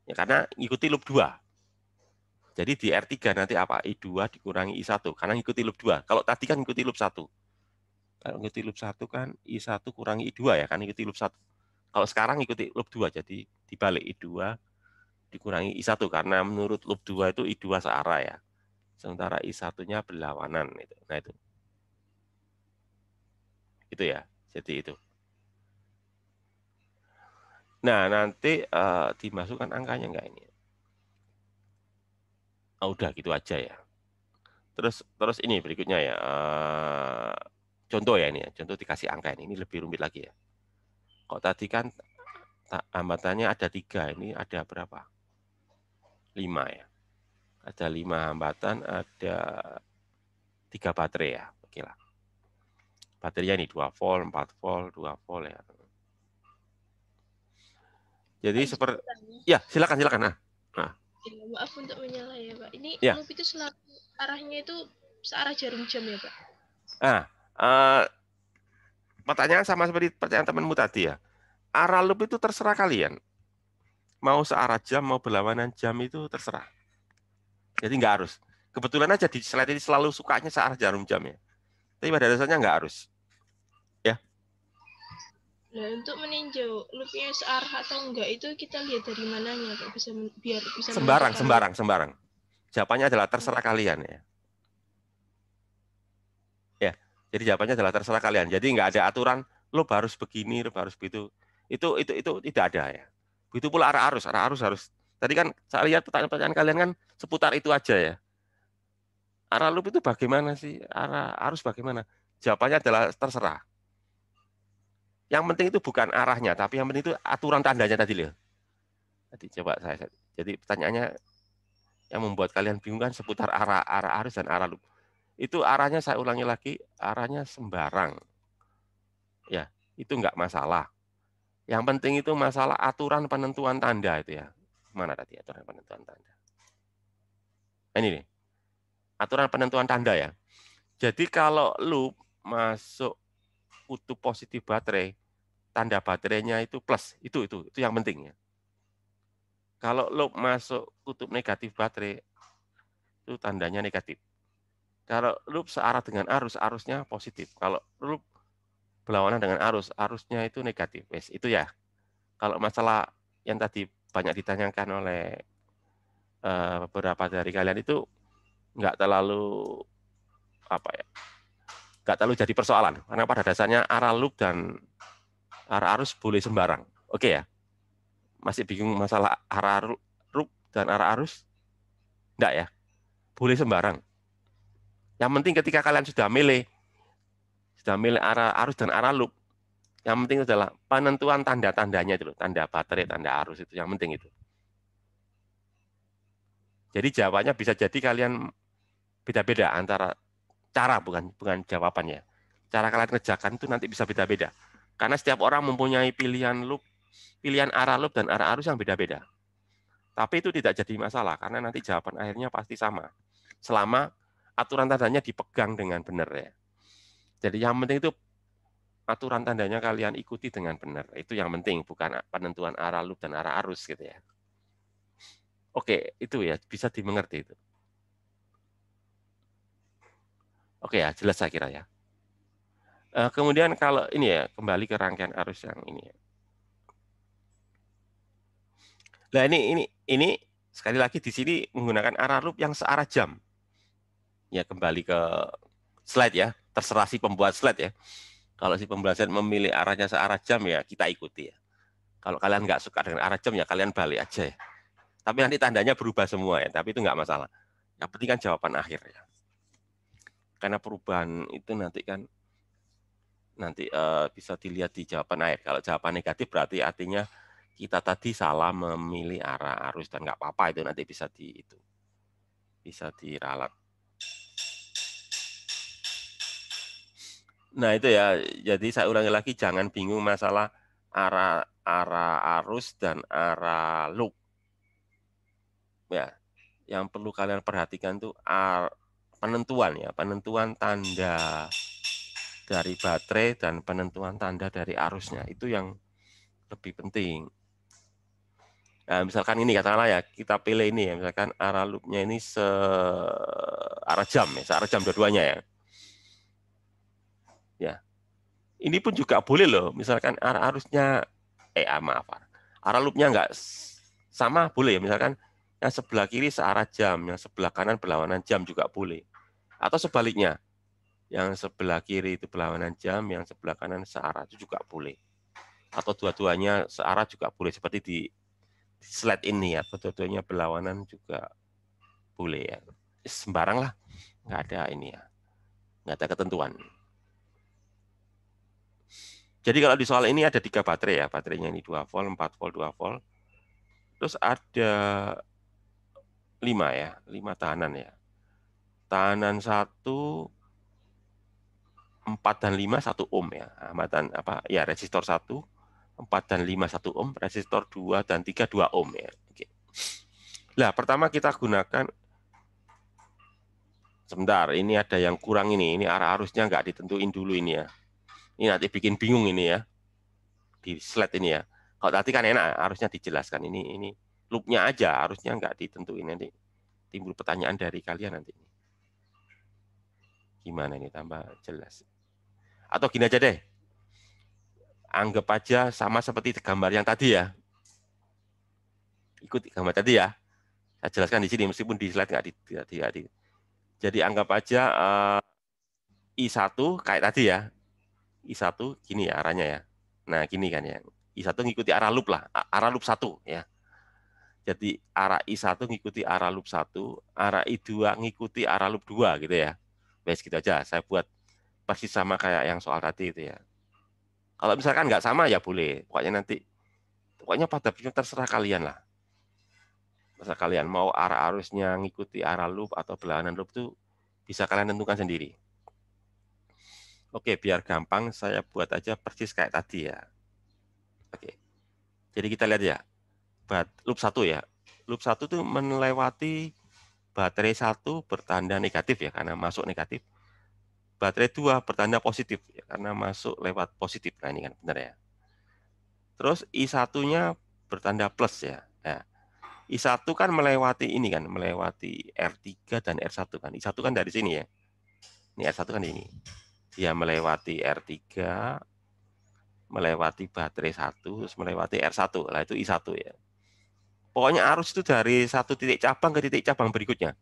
Ya karena ikuti loop 2. Jadi di R3 nanti apa? I2 dikurangi I1 karena ikuti loop 2. Kalau tadi kan ikuti loop 1. Kalau ikuti loop 1 kan I1 kurangi I2 ya, kan ikuti loop 1. Kalau sekarang ikuti loop 2, jadi dibalik I2 dikurangi I1 karena menurut loop 2 itu I2 searah ya. Sementara I1-nya berlawanan itu. Nah itu. Itu ya. Jadi itu. Nah, nanti dimasukkan angkanya enggak ini? Oh, udah gitu aja ya. Terus ini berikutnya ya. Contoh ya ini ya. Contoh dikasih angka ini. Ini lebih rumit lagi ya. Kok tadi kan hambatannya ada 3, ini ada berapa? 5 ya. Ada 5 hambatan, ada 3 baterai ya. Oke lah. Baterainya ini 2 volt, 4 volt, 2 volt ya. Jadi seperti ya, silakan. Nah. Ya, maaf untuk menyalah ya, Pak. Ini ya. loop itu selalu arahnya itu searah jarum jam ya, Pak? Pertanyaan sama seperti pertanyaan temanmu tadi ya. Arah loop itu terserah kalian. Mau searah jam, mau berlawanan jam itu terserah. Jadi nggak harus. Kebetulan aja di slide ini selalu sukanya searah jarum jam ya. Tapi pada dasarnya nggak harus. Ya. Nah, untuk meninjau loopnya searah atau enggak itu kita lihat dari mananya, Pak? Biar bisa sembarang. Jawabannya adalah terserah kalian ya. Ya. Jadi jawabannya adalah terserah kalian. Jadi nggak ada aturan loop harus begini, loop harus begitu. Itu tidak ada ya. Begitu pula arah arus harus. Tadi kan saya lihat pertanyaan kalian kan seputar itu aja ya. Arah loop itu bagaimana sih? Arah arus bagaimana? Jawabannya adalah terserah. Yang penting itu bukan arahnya, tapi yang penting itu aturan tandanya tadi loh. Jadi pertanyaannya yang membuat kalian bingung kan seputar arah arus dan arah loop. Itu arahnya saya ulangi lagi, arahnya sembarang. Ya, itu enggak masalah. Yang penting itu masalah aturan penentuan tanda itu ya. Mana tadi aturan penentuan tanda? Ini nih. Aturan penentuan tanda ya. Jadi kalau loop masuk kutub positif baterai, tanda baterainya itu plus. Itu yang penting ya. Kalau loop masuk kutub negatif baterai, itu tandanya negatif. Kalau loop searah dengan arus, arusnya positif. Kalau loop berlawanan dengan arus, arusnya itu negatif. Wes, itu ya. Kalau masalah yang tadi banyak ditanyakan oleh beberapa dari kalian itu nggak terlalu apa ya, nggak terlalu jadi persoalan. Karena pada dasarnya arah loop dan arah arus boleh sembarang. Oke ya? Masih bingung masalah arah loop dan arah arus? Enggak ya? Boleh sembarang. Yang penting ketika kalian sudah milih arah arus dan arah loop, yang penting adalah penentuan tanda-tandanya itu, tanda baterai, tanda arus itu yang penting itu. Jadi jawabannya bisa jadi kalian beda-beda antara cara, bukan jawabannya. Cara kalian kerjakan itu nanti bisa beda-beda. Karena setiap orang mempunyai pilihan loop, pilihan arah loop dan arah arus yang beda-beda. Tapi itu tidak jadi masalah karena nanti jawaban akhirnya pasti sama. Selama aturan tandanya dipegang dengan benar ya. Jadi yang penting itu aturan tandanya kalian ikuti dengan benar. Itu yang penting, bukan penentuan arah loop dan arah arus gitu ya. Oke, itu ya bisa dimengerti itu. Oke ya, jelas saya kira ya. Kemudian kalau ini ya, kembali ke rangkaian arus yang ini ya. Nah, ini sekali lagi di sini menggunakan arah loop yang searah jam. Ya, kembali ke slide ya, terserah si pembuat slide ya. Kalau si pembuat slide memilih arahnya searah jam ya kita ikuti ya. Kalau kalian nggak suka dengan arah jam ya kalian balik aja ya. Tapi nanti tandanya berubah semua ya, tapi itu nggak masalah. Yang penting kan jawaban akhir ya. Karena perubahan itu nanti kan bisa dilihat di jawaban akhir. Kalau jawaban negatif berarti artinya kita tadi salah memilih arah arus dan nggak apa-apa, itu nanti bisa diralat. Nah itu ya, jadi saya ulangi lagi, jangan bingung masalah arah arus dan arah loop. Ya, yang perlu kalian perhatikan tuh penentuan tanda dari baterai dan penentuan tanda dari arusnya, itu yang lebih penting. Nah, misalkan ini katakanlah ya, kita pilih ini ya, misalkan arah loopnya ini searah jam ya, searah jam dua-duanya ya. Ya, ini pun juga boleh loh, misalkan arah arusnya, arah loopnya nggak sama boleh, misalkan yang sebelah kiri searah jam, yang sebelah kanan berlawanan jam juga boleh. Atau sebaliknya, yang sebelah kiri itu berlawanan jam, yang sebelah kanan searah itu juga boleh. Atau dua-duanya searah juga boleh, seperti di slide ini ya, dua-duanya berlawanan juga boleh ya. Sembarang lah, nggak ada ini ya, nggak ada ketentuan. Jadi kalau di soal ini ada 3 baterai ya, baterainya ini 2 volt, 4 volt, 2 volt. Terus ada 5 ya, 5 tahanan ya. Tahanan 1, 4 dan 5 1 ohm ya. Amatan resistor 1, 4 dan 5 1 ohm, resistor 2 dan 3 2 ohm ya. Oke. Nah, pertama kita gunakan, sebentar, ini ada yang kurang ini arah arusnya nggak ditentuin dulu ini ya. Ini nanti bikin bingung ini ya, di slide ini ya. Kalau tadi kan enak, harusnya dijelaskan. Ini loopnya aja, harusnya nggak ditentuin, nanti timbul pertanyaan dari kalian nanti. Gimana ini tambah jelas? Atau gini aja deh, anggap aja sama seperti gambar yang tadi ya. Ikuti gambar tadi ya. Saya jelaskan di sini, meskipun di slide nggak. Jadi anggap aja I1 kayak tadi ya. I1 gini ya arahnya ya. Nah, gini kan ya. I1 ngikuti arah loop lah, arah loop 1 ya. Jadi arah I1 ngikuti arah loop 1, arah I2 ngikuti arah loop 2 gitu ya. Baik, gitu aja. Saya buat persis sama kayak yang soal tadi itu ya. Kalau misalkan nggak sama ya boleh. Pokoknya pada prinsipnya terserah kalian lah. Terserah kalian mau arah arusnya ngikuti arah loop atau berlawanan loop itu bisa kalian tentukan sendiri. Oke, biar gampang saya buat aja persis kayak tadi ya. Oke. Jadi kita lihat ya. Loop 1 ya. Loop 1 itu melewati baterai 1 bertanda negatif ya, karena masuk negatif. Baterai 2 bertanda positif ya, karena masuk lewat positif. Nah, ini kan benar ya. Terus I1-nya bertanda plus ya. Nah, I1 kan melewati ini kan, melewati R3 dan R1 kan. I1 kan dari sini ya. Ini R1 kan ini. Dia melewati R3, melewati baterai 1, terus melewati R1. Lah itu I1 ya. Pokoknya arus itu dari satu titik cabang ke titik cabang berikutnya.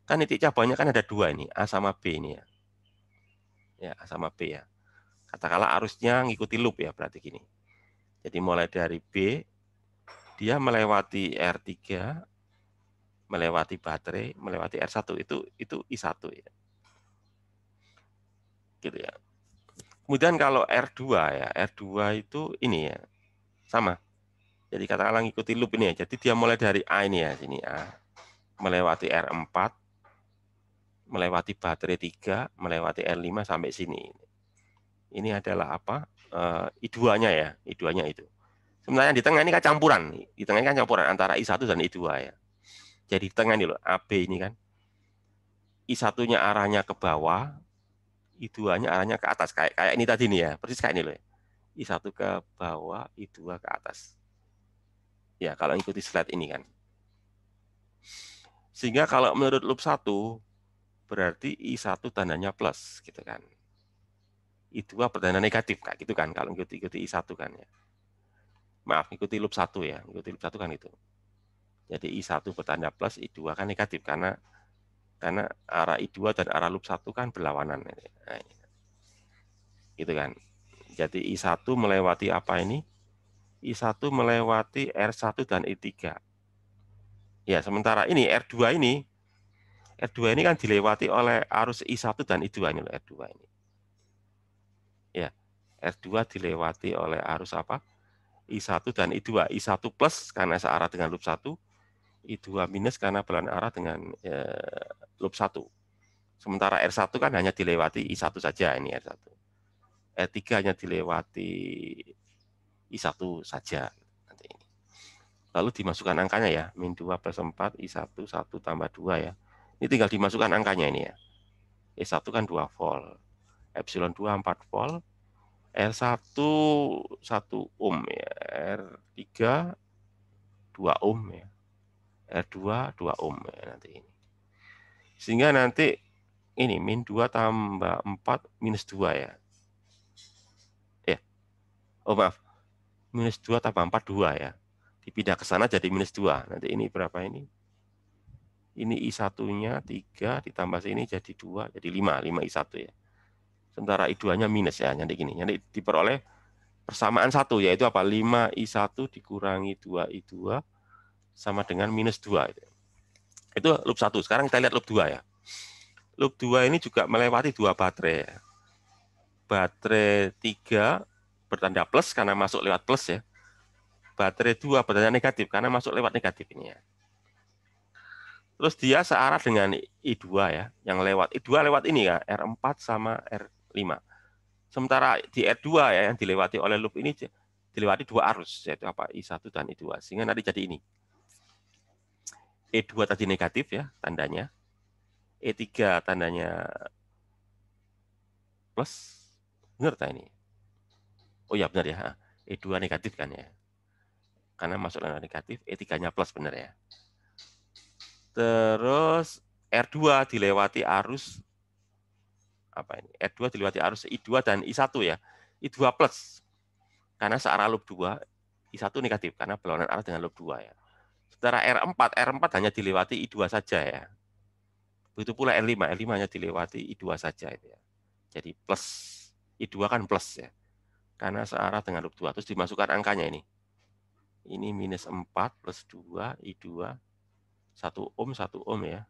Kan titik cabangnya kan ada dua ini, A sama B ini ya. Ya, A sama B ya. Katakanlah arusnya ngikuti loop ya, berarti gini. Jadi mulai dari B, dia melewati R3, melewati baterai, melewati R1. Itu I1 ya. Gitu ya. Kemudian kalau R2 ya, R2 itu ini ya, sama. Jadi katakanlah ngikuti loop ini ya. Jadi dia mulai dari A ini ya, sini A, melewati R4, melewati baterai 3, melewati R5 sampai sini. Ini adalah apa? I2-nya ya, I2-nya itu. Sebenarnya di tengah ini kan campuran, di tengah ini kan campuran antara I1 dan I2 ya. Jadi di tengah ini loh, AB ini kan. I1-nya arahnya ke bawah, I2-nya arahnya ke atas kayak ini tadi nih ya, persis kayak ini loh. I1 ke bawah, I2 ke atas. Ya, kalau ikuti slide ini kan. Sehingga kalau menurut loop 1 berarti I1 tandanya plus gitu kan. I2 bertanda negatif kayak gitu kan kalau ikuti I1 kan ya. Maaf, ikuti loop 1 ya. Ikuti loop 1 kan itu. Jadi I1 bertanda plus, I2 kan negatif karena arah I2 dan arah loop 1 kan berlawanan. Nah, gitu kan. Jadi I1 melewati apa ini? I1 melewati R1 dan I3. Ya, sementara ini R2 ini kan dilewati oleh arus I1 dan I2 ini loh, R2 ini. Ya, R2 dilewati oleh arus apa? I1 dan I2. I1 plus karena searah dengan loop 1, I2 minus karena berlawanan arah dengan loop 1. Sementara R1 kan hanya dilewati I1 saja, ini R1. R3 hanya dilewati I1 saja. Nanti ini. Lalu dimasukkan angkanya ya, min 2 plus 4, I1, 1 tambah 2 ya. Ini tinggal dimasukkan angkanya ini ya. E1 kan 2 volt, epsilon 2 4 volt, R1 1 ohm ya, R3 2 ohm ya, R2 2 ohm ya nanti ini. Sehingga nanti ini min 2 tambah 4 minus 2 ya. Ya. Oh maaf. Minus 2 tambah 4 2 ya. Dipindah ke sana jadi minus 2. Nanti ini berapa ini? Ini I1-nya 3 ditambah sini jadi 2, jadi 5 I1 ya. Sementara I2-nya minus ya, nanti gini. Nanti diperoleh persamaan 1 yaitu apa? 5 I1 dikurangi 2 I2 sama dengan minus 2 itu loop 1. Sekarang kita lihat loop 2 ya. Loop 2 ini juga melewati 2 baterai ya. Baterai 3 bertanda plus karena masuk lewat plus ya. Baterai 2 bertanda negatif karena masuk lewat negatif ini ya. Terus dia searah dengan I2 ya, yang lewat I2 lewat ini ya, R4 sama R5. Sementara di R2 ya yang dilewati oleh loop ini dilewati 2 arus yaitu apa? I1 dan I2. Sehingga nanti jadi ini. E2 tadi negatif ya tandanya. E3 tandanya plus. Benar tak ini? Oh ya benar ya. E2 negatif kan ya. Karena masuk lewat negatif, E3-nya plus benar ya. Terus R2 dilewati arus apa ini? R2 dilewati arus I2 dan I1 ya. I2 plus. Karena searah loop 2, I1 negatif karena berlawanan arah dengan loop 2 ya. Sementara R4 hanya dilewati I2 saja ya. Begitu pula R5 hanya dilewati I2 saja itu ya. Jadi plus. I2 kan plus ya. Karena searah dengan loop 2. Terus dimasukkan angkanya ini. Ini minus 4 plus 2 I2 1 ohm ya.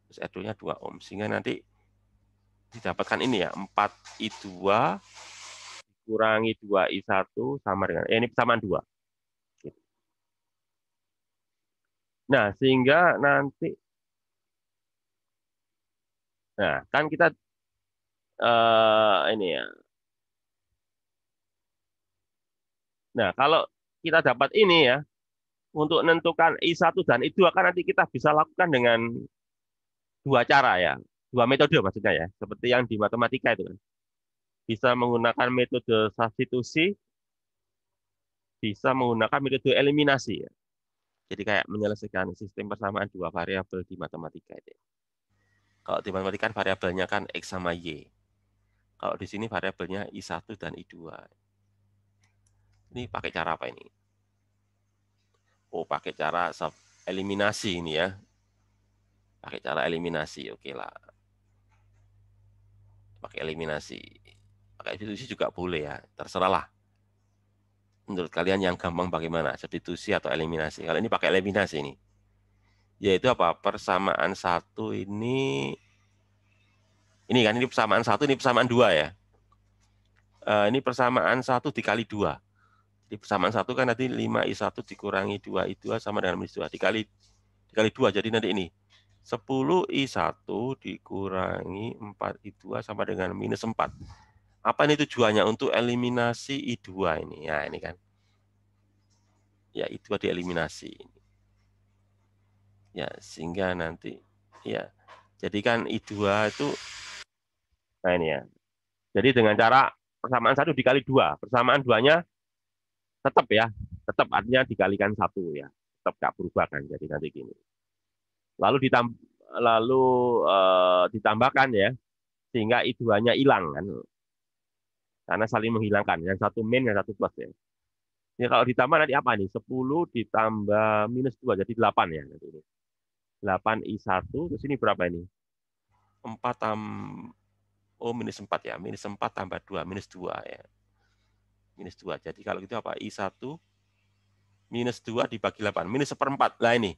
Terus R2-nya 2 ohm. Sehingga nanti didapatkan ini ya, 4 I2 kurangi 2 I1 sama dengan ini persamaan 2. Nah, sehingga nanti kan kita ini ya. Nah, kalau kita dapat ini ya, untuk menentukan I1 dan I2 kan nanti kita bisa lakukan dengan 2 cara ya. 2 metode maksudnya ya, seperti yang di matematika itu kan. Bisa menggunakan metode substitusi, bisa menggunakan metode eliminasi ya. Jadi kayak menyelesaikan sistem persamaan 2 variabel di matematika itu. Kalau di matematika kan variabelnya kan X sama Y. Kalau di sini variabelnya I1 dan I2. Ini pakai cara apa ini? Oh, pakai cara eliminasi ini ya. Pakai cara eliminasi, oke lah. Pakai eliminasi. Pakai substitusi juga boleh ya, terserah lah. Menurut kalian yang gampang bagaimana? Substitusi atau eliminasi? Kalau ini pakai eliminasi ini. Yaitu apa? Persamaan 1 ini kan ini persamaan 1, ini persamaan 2 ya. Ini persamaan 1 dikali 2. Di persamaan 1 kan nanti 5I1 dikurangi 2I2 sama dengan minus 2. Dikali 2, jadi nanti ini. 10I1 dikurangi 4I2 sama dengan minus 4. Apa ini tujuannya? Untuk eliminasi I2 ini. Ya, ini kan. Ya, I2 dieliminasi. Ya, sehingga nanti, ya. Jadi kan I2 itu, nah ini ya. Jadi dengan cara persamaan 1 dikali 2. Persamaan 2-nya tetap ya. Tetap artinya dikalikan 1 ya. Tetap nggak berubah kan. Jadi nanti gini. Lalu ditambahkan ya, sehingga I2-nya hilang kan, karena saling menghilangkan, yang satu min, yang satu plus ya. Ini kalau ditambah nanti apa nih? 10 ditambah minus 2 jadi 8 ya nanti ini. 8I1 terus ini berapa ini? 4 minus 4 ya, minus 4 tambah 2 minus 2 ya. Minus 2. Jadi kalau gitu apa? I1 minus 2 dibagi 8, minus 1/4. Lah ini.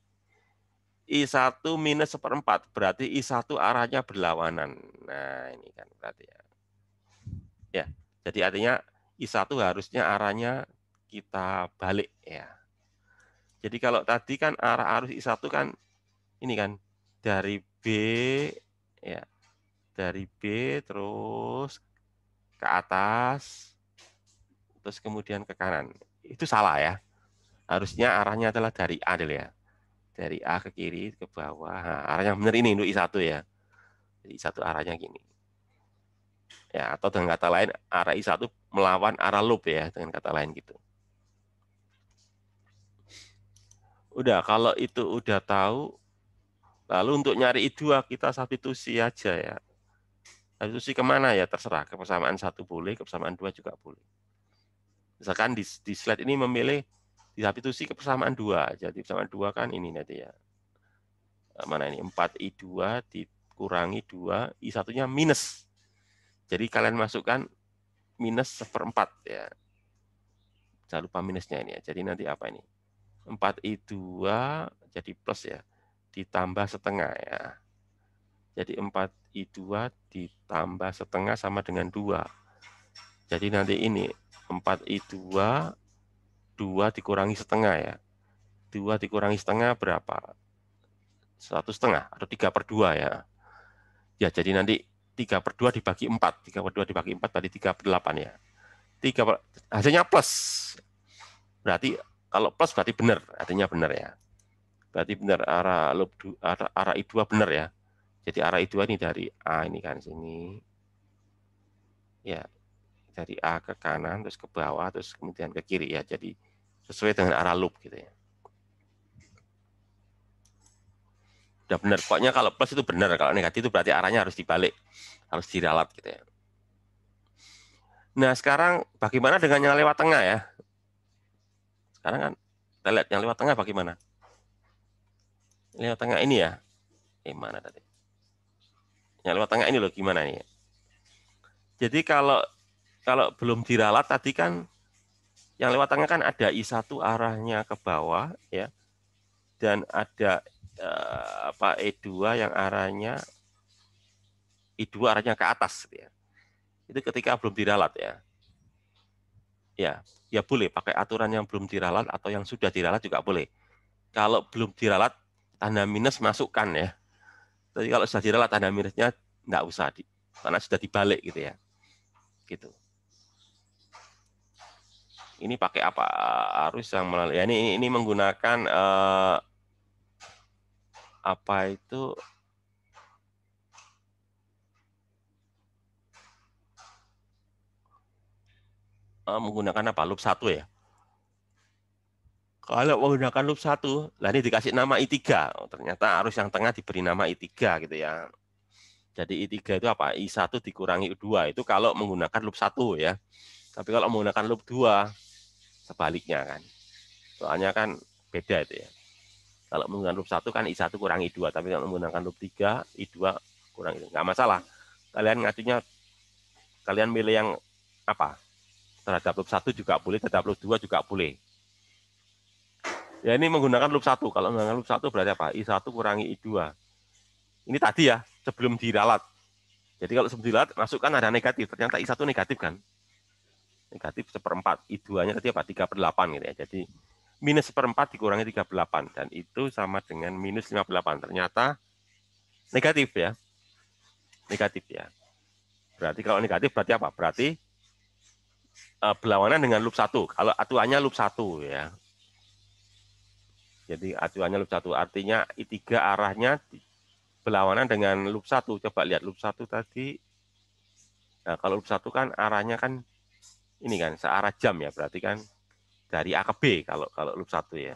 I1 minus 1/4, berarti I1 arahnya berlawanan. Nah, ini kan berarti ya. Ya, jadi artinya I1 harusnya arahnya kita balik ya. Jadi kalau tadi kan arah arus I1 kan ini kan dari B ya. Dari B terus ke atas terus kemudian ke kanan. Itu salah ya. Harusnya arahnya adalah dari A dulu ya. Dari A ke kiri, ke bawah. Nah, arahnya benar ini untuk I1 ya. Jadi I1 arahnya gini. Ya, atau dengan kata lain, arah I1 melawan arah loop ya, dengan kata lain gitu. Udah, kalau itu udah tahu, lalu untuk nyari I2, kita substitusi aja ya. Substitusi kemana ya, terserah. Ke persamaan 1 boleh, ke persamaan 2 juga boleh. Misalkan di slide ini memilih disubstitusi ke persamaan 2. Jadi persamaan 2 kan ini nanti ya. Mana ini? 4I2 dikurangi 2, I1-nya minus. Jadi kalian masukkan minus 1/4 ya. Jangan lupa minusnya ini ya. Jadi nanti apa ini? 4I2 jadi plus ya. Ditambah setengah ya. Jadi 4I2 ditambah setengah sama dengan 2. Jadi nanti ini 4I2 2 dikurangi setengah ya. 2 dikurangi setengah berapa? 1/2 atau 3/2 ya. Ya, jadi nanti 3/2 dibagi 4. 3/2 dibagi 4 berarti 3/8 ya. Hasilnya plus. Berarti kalau plus berarti benar, artinya benar ya. Berarti benar arah I2 benar ya. Jadi arah I2 ini dari A ini kan sini. Ya. Dari A ke kanan terus ke bawah terus kemudian ke kiri ya. Jadi sesuai dengan arah loop gitu ya. Udah benar. Pokoknya kalau plus itu benar, kalau negatif itu berarti arahnya harus dibalik, harus diralat gitu ya. Nah, sekarang bagaimana dengan yang lewat tengah ya? Sekarang kan kita lihat yang lewat tengah bagaimana? Lewat tengah ini ya. Mana tadi? Yang lewat tengah ini loh gimana nih? Jadi kalau belum diralat tadi kan yang lewat tengah kan ada I1 arahnya ke bawah ya. Dan ada E2 yang arahnya I2 arahnya ke atas gitu ya. Itu ketika belum diralat ya. Ya boleh pakai aturan yang belum diralat atau yang sudah diralat juga boleh. Kalau belum diralat tanda minus masukkan ya. Tapi kalau sudah diralat tanda minusnya enggak usah karena sudah dibalik gitu ya. Gitu. Ini pakai apa? Arus yang melalui ya ini menggunakan apa itu menggunakan apa? Loop 1 ya. Kalau menggunakan loop 1, lah ini dikasih nama I3. Oh, ternyata arus yang tengah diberi nama I3 gitu ya. Jadi I3 itu apa? I1 dikurangi I2 itu kalau menggunakan loop 1 ya. Tapi kalau menggunakan loop 2 sebaliknya kan. Soalnya kan beda itu ya. Kalau menggunakan loop 1 kan I1 kurang I2, tapi kalau menggunakan loop 3 I2 kurang itu. Enggak masalah. Kalian ngajunya kalian milih yang apa? Terhadap loop 1 juga boleh, terhadap loop 2 juga boleh. Ya ini menggunakan loop 1. Kalau menggunakan loop 1 berarti apa? I1 kurangi I2. Ini tadi ya, sebelum diralat. Jadi kalau sebelum diralat, masukkan ada negatif. Ternyata I1 negatif kan? Negatif 1/4. I2-nya tadi apa? 3/8 gitu ya. Jadi minus 1/4 dikurangi 3/8. Dan itu sama dengan minus 58. Ternyata negatif ya. Negatif ya. Berarti kalau negatif berarti apa? Berarti berlawanan dengan loop 1. Kalau acuannya loop 1 ya. Jadi acuannya loop 1 artinya I3 arahnya berlawanan dengan loop 1. Coba lihat loop 1 tadi. Nah, kalau loop 1 kan arahnya kan ini kan searah jam ya, berarti kan dari A ke B kalau loop 1 ya.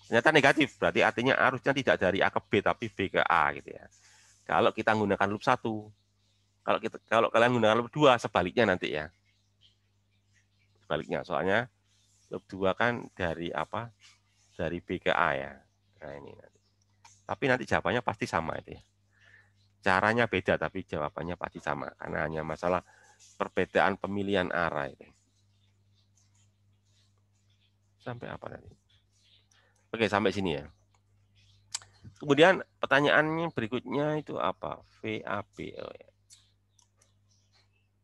Ternyata negatif, berarti artinya arusnya tidak dari A ke B tapi B ke A gitu ya. Kalau kita menggunakan loop 1. Kalau kalian menggunakan loop 2 sebaliknya nanti ya. Sebaliknya, soalnya loop 2 kan dari apa? Dari B ke A ya. Nah ini nanti. Tapi nanti jawabannya pasti sama itu ya. Caranya beda tapi jawabannya pasti sama karena hanya masalah perbedaan pemilihan arah itu. Sampai apa tadi? Oke, sampai sini ya. Kemudian pertanyaannya berikutnya itu apa? VAB. Oh, ya.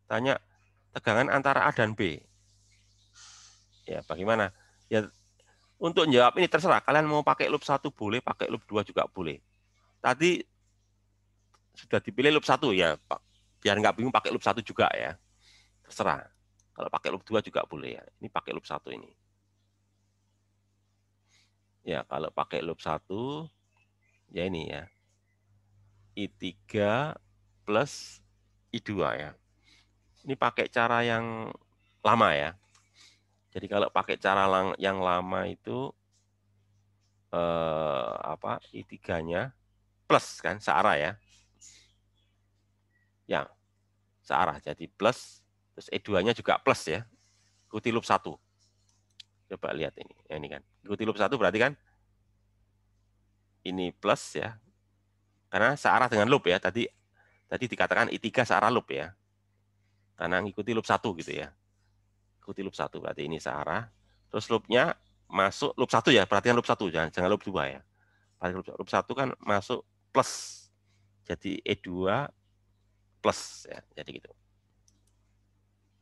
Tanya tegangan antara A dan B. Ya, bagaimana? Ya, untuk menjawab ini terserah. Kalian mau pakai loop 1 boleh, pakai loop 2 juga boleh. Tadi sudah dipilih loop 1 ya, Pak. Biar nggak bingung pakai loop 1 juga ya. Terserah. Kalau pakai loop 2 juga boleh ya. Ini pakai loop 1 ini. Ya, kalau pakai loop 1 ya ini ya. I3 plus I2 ya. Ini pakai cara yang lama ya. Jadi kalau pakai cara yang lama itu apa? I3-nya plus kan searah ya. Ya, searah jadi plus terus E2-nya juga plus ya. Ikuti loop 1. Coba lihat ini. Ya, ini kan. Ikuti loop 1 berarti kan ini plus ya. Karena searah dengan loop ya. Tadi dikatakan I3 searah loop ya. Karena ngikuti loop 1 gitu ya. Ikuti loop 1 berarti ini searah. Terus loopnya masuk loop 1 ya. Perhatikan loop 1 jangan loop 2 ya. Loop 1 kan masuk plus. Jadi E2 plus ya. Jadi gitu.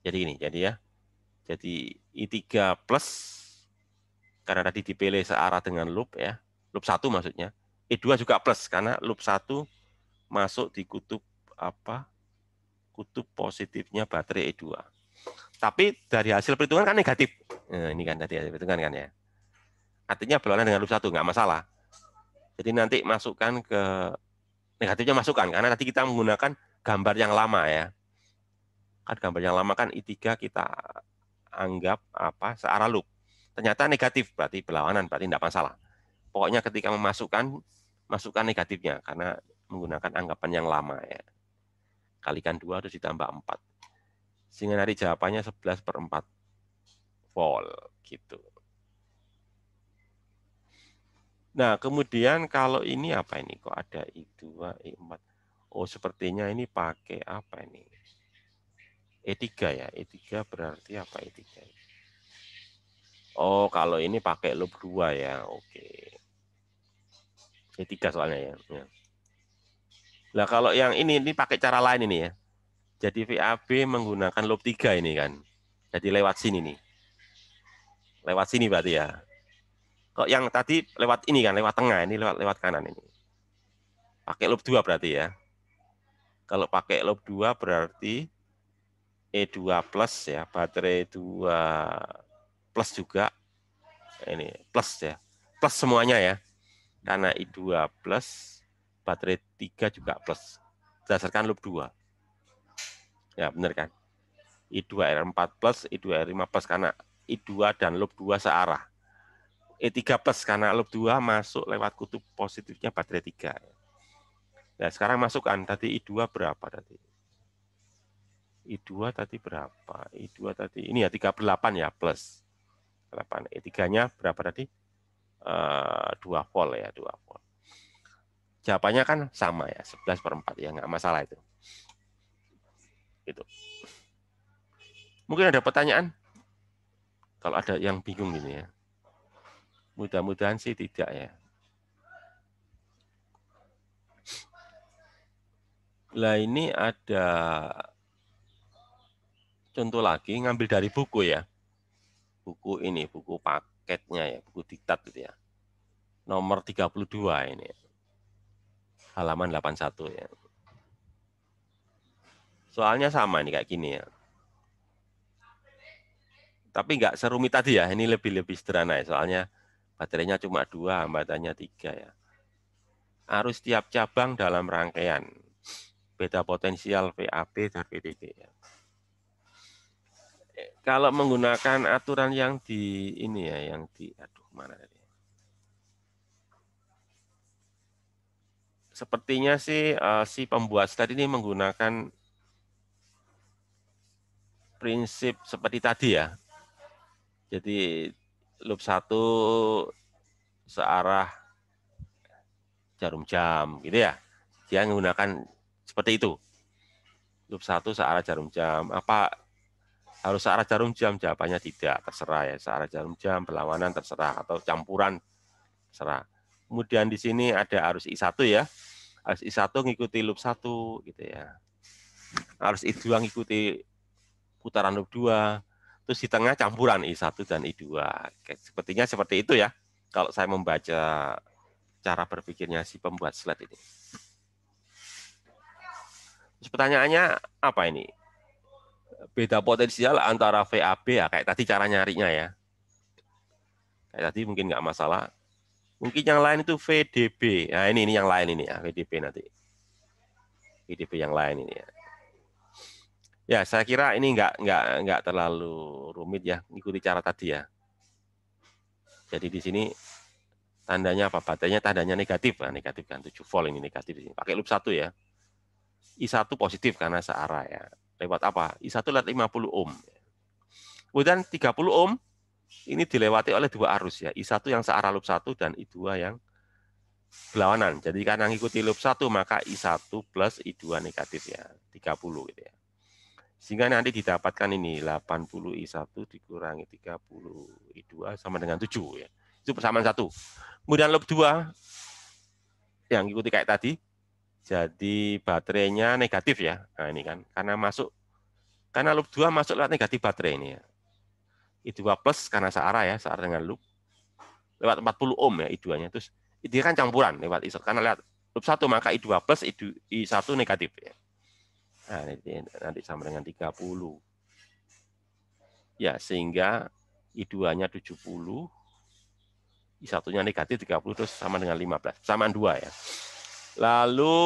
Jadi ini jadi ya. Jadi I3 plus karena tadi dipilih searah dengan loop ya. Loop 1 maksudnya. E2 juga plus karena loop 1 masuk di kutub apa? Kutub positifnya baterai E2. Tapi dari hasil perhitungan kan negatif. Nah, ini kan tadi hasil perhitungan kan ya. Artinya berlawanan dengan loop 1 nggak masalah. Jadi nanti masukkan ke negatifnya masukkan karena tadi kita menggunakan gambar yang lama ya. Kan gambar yang lama kan I3 kita anggap apa? Searah loop. Ternyata negatif berarti berlawanan berarti tidak masalah. Pokoknya ketika masukkan negatifnya karena menggunakan anggapan yang lama ya. Kalikan 2 terus ditambah 4. Sehingga nanti jawabannya 11/4 volt gitu. Nah, kemudian kalau ini apa ini? Kok ada I2, I4? Oh, sepertinya ini pakai apa ini? E3 ya. E3 berarti apa E3? Oh, kalau ini pakai loop 2 ya. Oke. E3 soalnya ya. Nah, kalau yang ini pakai cara lain ini ya. Jadi VAB menggunakan loop 3 ini kan. Jadi lewat sini nih. Lewat sini berarti ya. Kok yang tadi lewat ini kan, lewat tengah, ini lewat kanan ini. Pakai loop 2 berarti ya. Kalau pakai loop 2 berarti E2 plus ya, baterai 2 plus juga. Ini plus ya. Plus semuanya ya. Karena I2 plus, baterai 3 juga plus. Berdasarkan loop 2. Ya, benar kan? I2R4 plus, I2R5 plus karena I2 dan loop 2 searah. E3 plus karena loop 2 masuk lewat kutub positifnya baterai 3. Nah, sekarang masukkan tadi I2 berapa tadi? I2 tadi berapa? I2 tadi ini ya 38 ya plus 8. I3-nya berapa tadi? 2 volt ya, 2 volt. Jawabannya kan sama ya, 11/4 ya, nggak masalah itu. Gitu. Mungkin ada pertanyaan? Kalau ada yang bingung ini ya. Mudah-mudahan sih tidak ya. Lah ini ada contoh lagi, ngambil dari buku ya. Buku ini, buku paketnya ya, buku diktat gitu ya. Nomor 32 ini. Halaman 81 ya. Soalnya sama ini kayak gini ya. Tapi nggak serumit tadi ya, ini lebih sederhana ya. Soalnya baterainya cuma 2, hambatannya 3 ya. Arus tiap cabang dalam rangkaian. Beda potensial VAB dan VDB ya. Kalau menggunakan aturan yang di ini ya, yang di aduh mana tadi? Sepertinya sih si pembuat slide ini menggunakan prinsip seperti tadi ya. Jadi loop 1 searah jarum jam gitu ya. Dia menggunakan seperti itu. Loop 1 searah jarum jam. Apa harus searah jarum jam? Jawabannya tidak, terserah ya. Searah jarum jam, berlawanan terserah, atau campuran terserah. Kemudian di sini ada arus I1 ya. Arus I1 ngikuti loop 1 gitu ya. Arus I2 ngikuti putaran loop 2. Terus di tengah campuran I1 dan I2. Sepertinya seperti itu ya. Kalau saya membaca cara berpikirnya si pembuat slide ini. Terus pertanyaannya apa ini? Beda potensial antara VAB ya, kayak tadi cara nyarinya ya. Kayak tadi mungkin nggak masalah. Mungkin yang lain itu VDB. Nah ini yang lain ini ya, VDB nanti. VDB yang lain ini ya. Ya saya kira ini nggak terlalu rumit ya, ikuti cara tadi ya. Jadi di sini tandanya apa? Baterainya tandanya negatif. Nah, negatif kan 7 volt ini negatif di sini. Pakai loop 1 ya. I1 positif karena searah ya. Lewat apa? I1 lewat 50 ohm. Kemudian 30 ohm ini dilewati oleh 2 arus ya. I1 yang searah loop 1 dan I2 yang berlawanan. Jadi karena ngikuti loop 1 maka I1 plus I2 negatif ya. 30 gitu ya. Sehingga nanti didapatkan ini 80 I1 dikurangi 30 I2 sama dengan 7 ya. Itu persamaan 1. Kemudian loop 2 yang ikuti kayak tadi. Jadi baterainya negatif ya. Nah ini kan karena loop 2 masuk lewat negatif baterai ini ya. I2 plus karena searah ya, searah dengan loop. Lewat 40 ohm ya I2-nya. Terus dia kan campuran lewat I1 karena lewat loop 1 maka I2 plus I1 negatif ya. Nah ini nanti sama dengan 30. Ya, sehingga I2-nya 70, I1-nya negatif 30 terus sama dengan 15. Samaan 2 ya. Lalu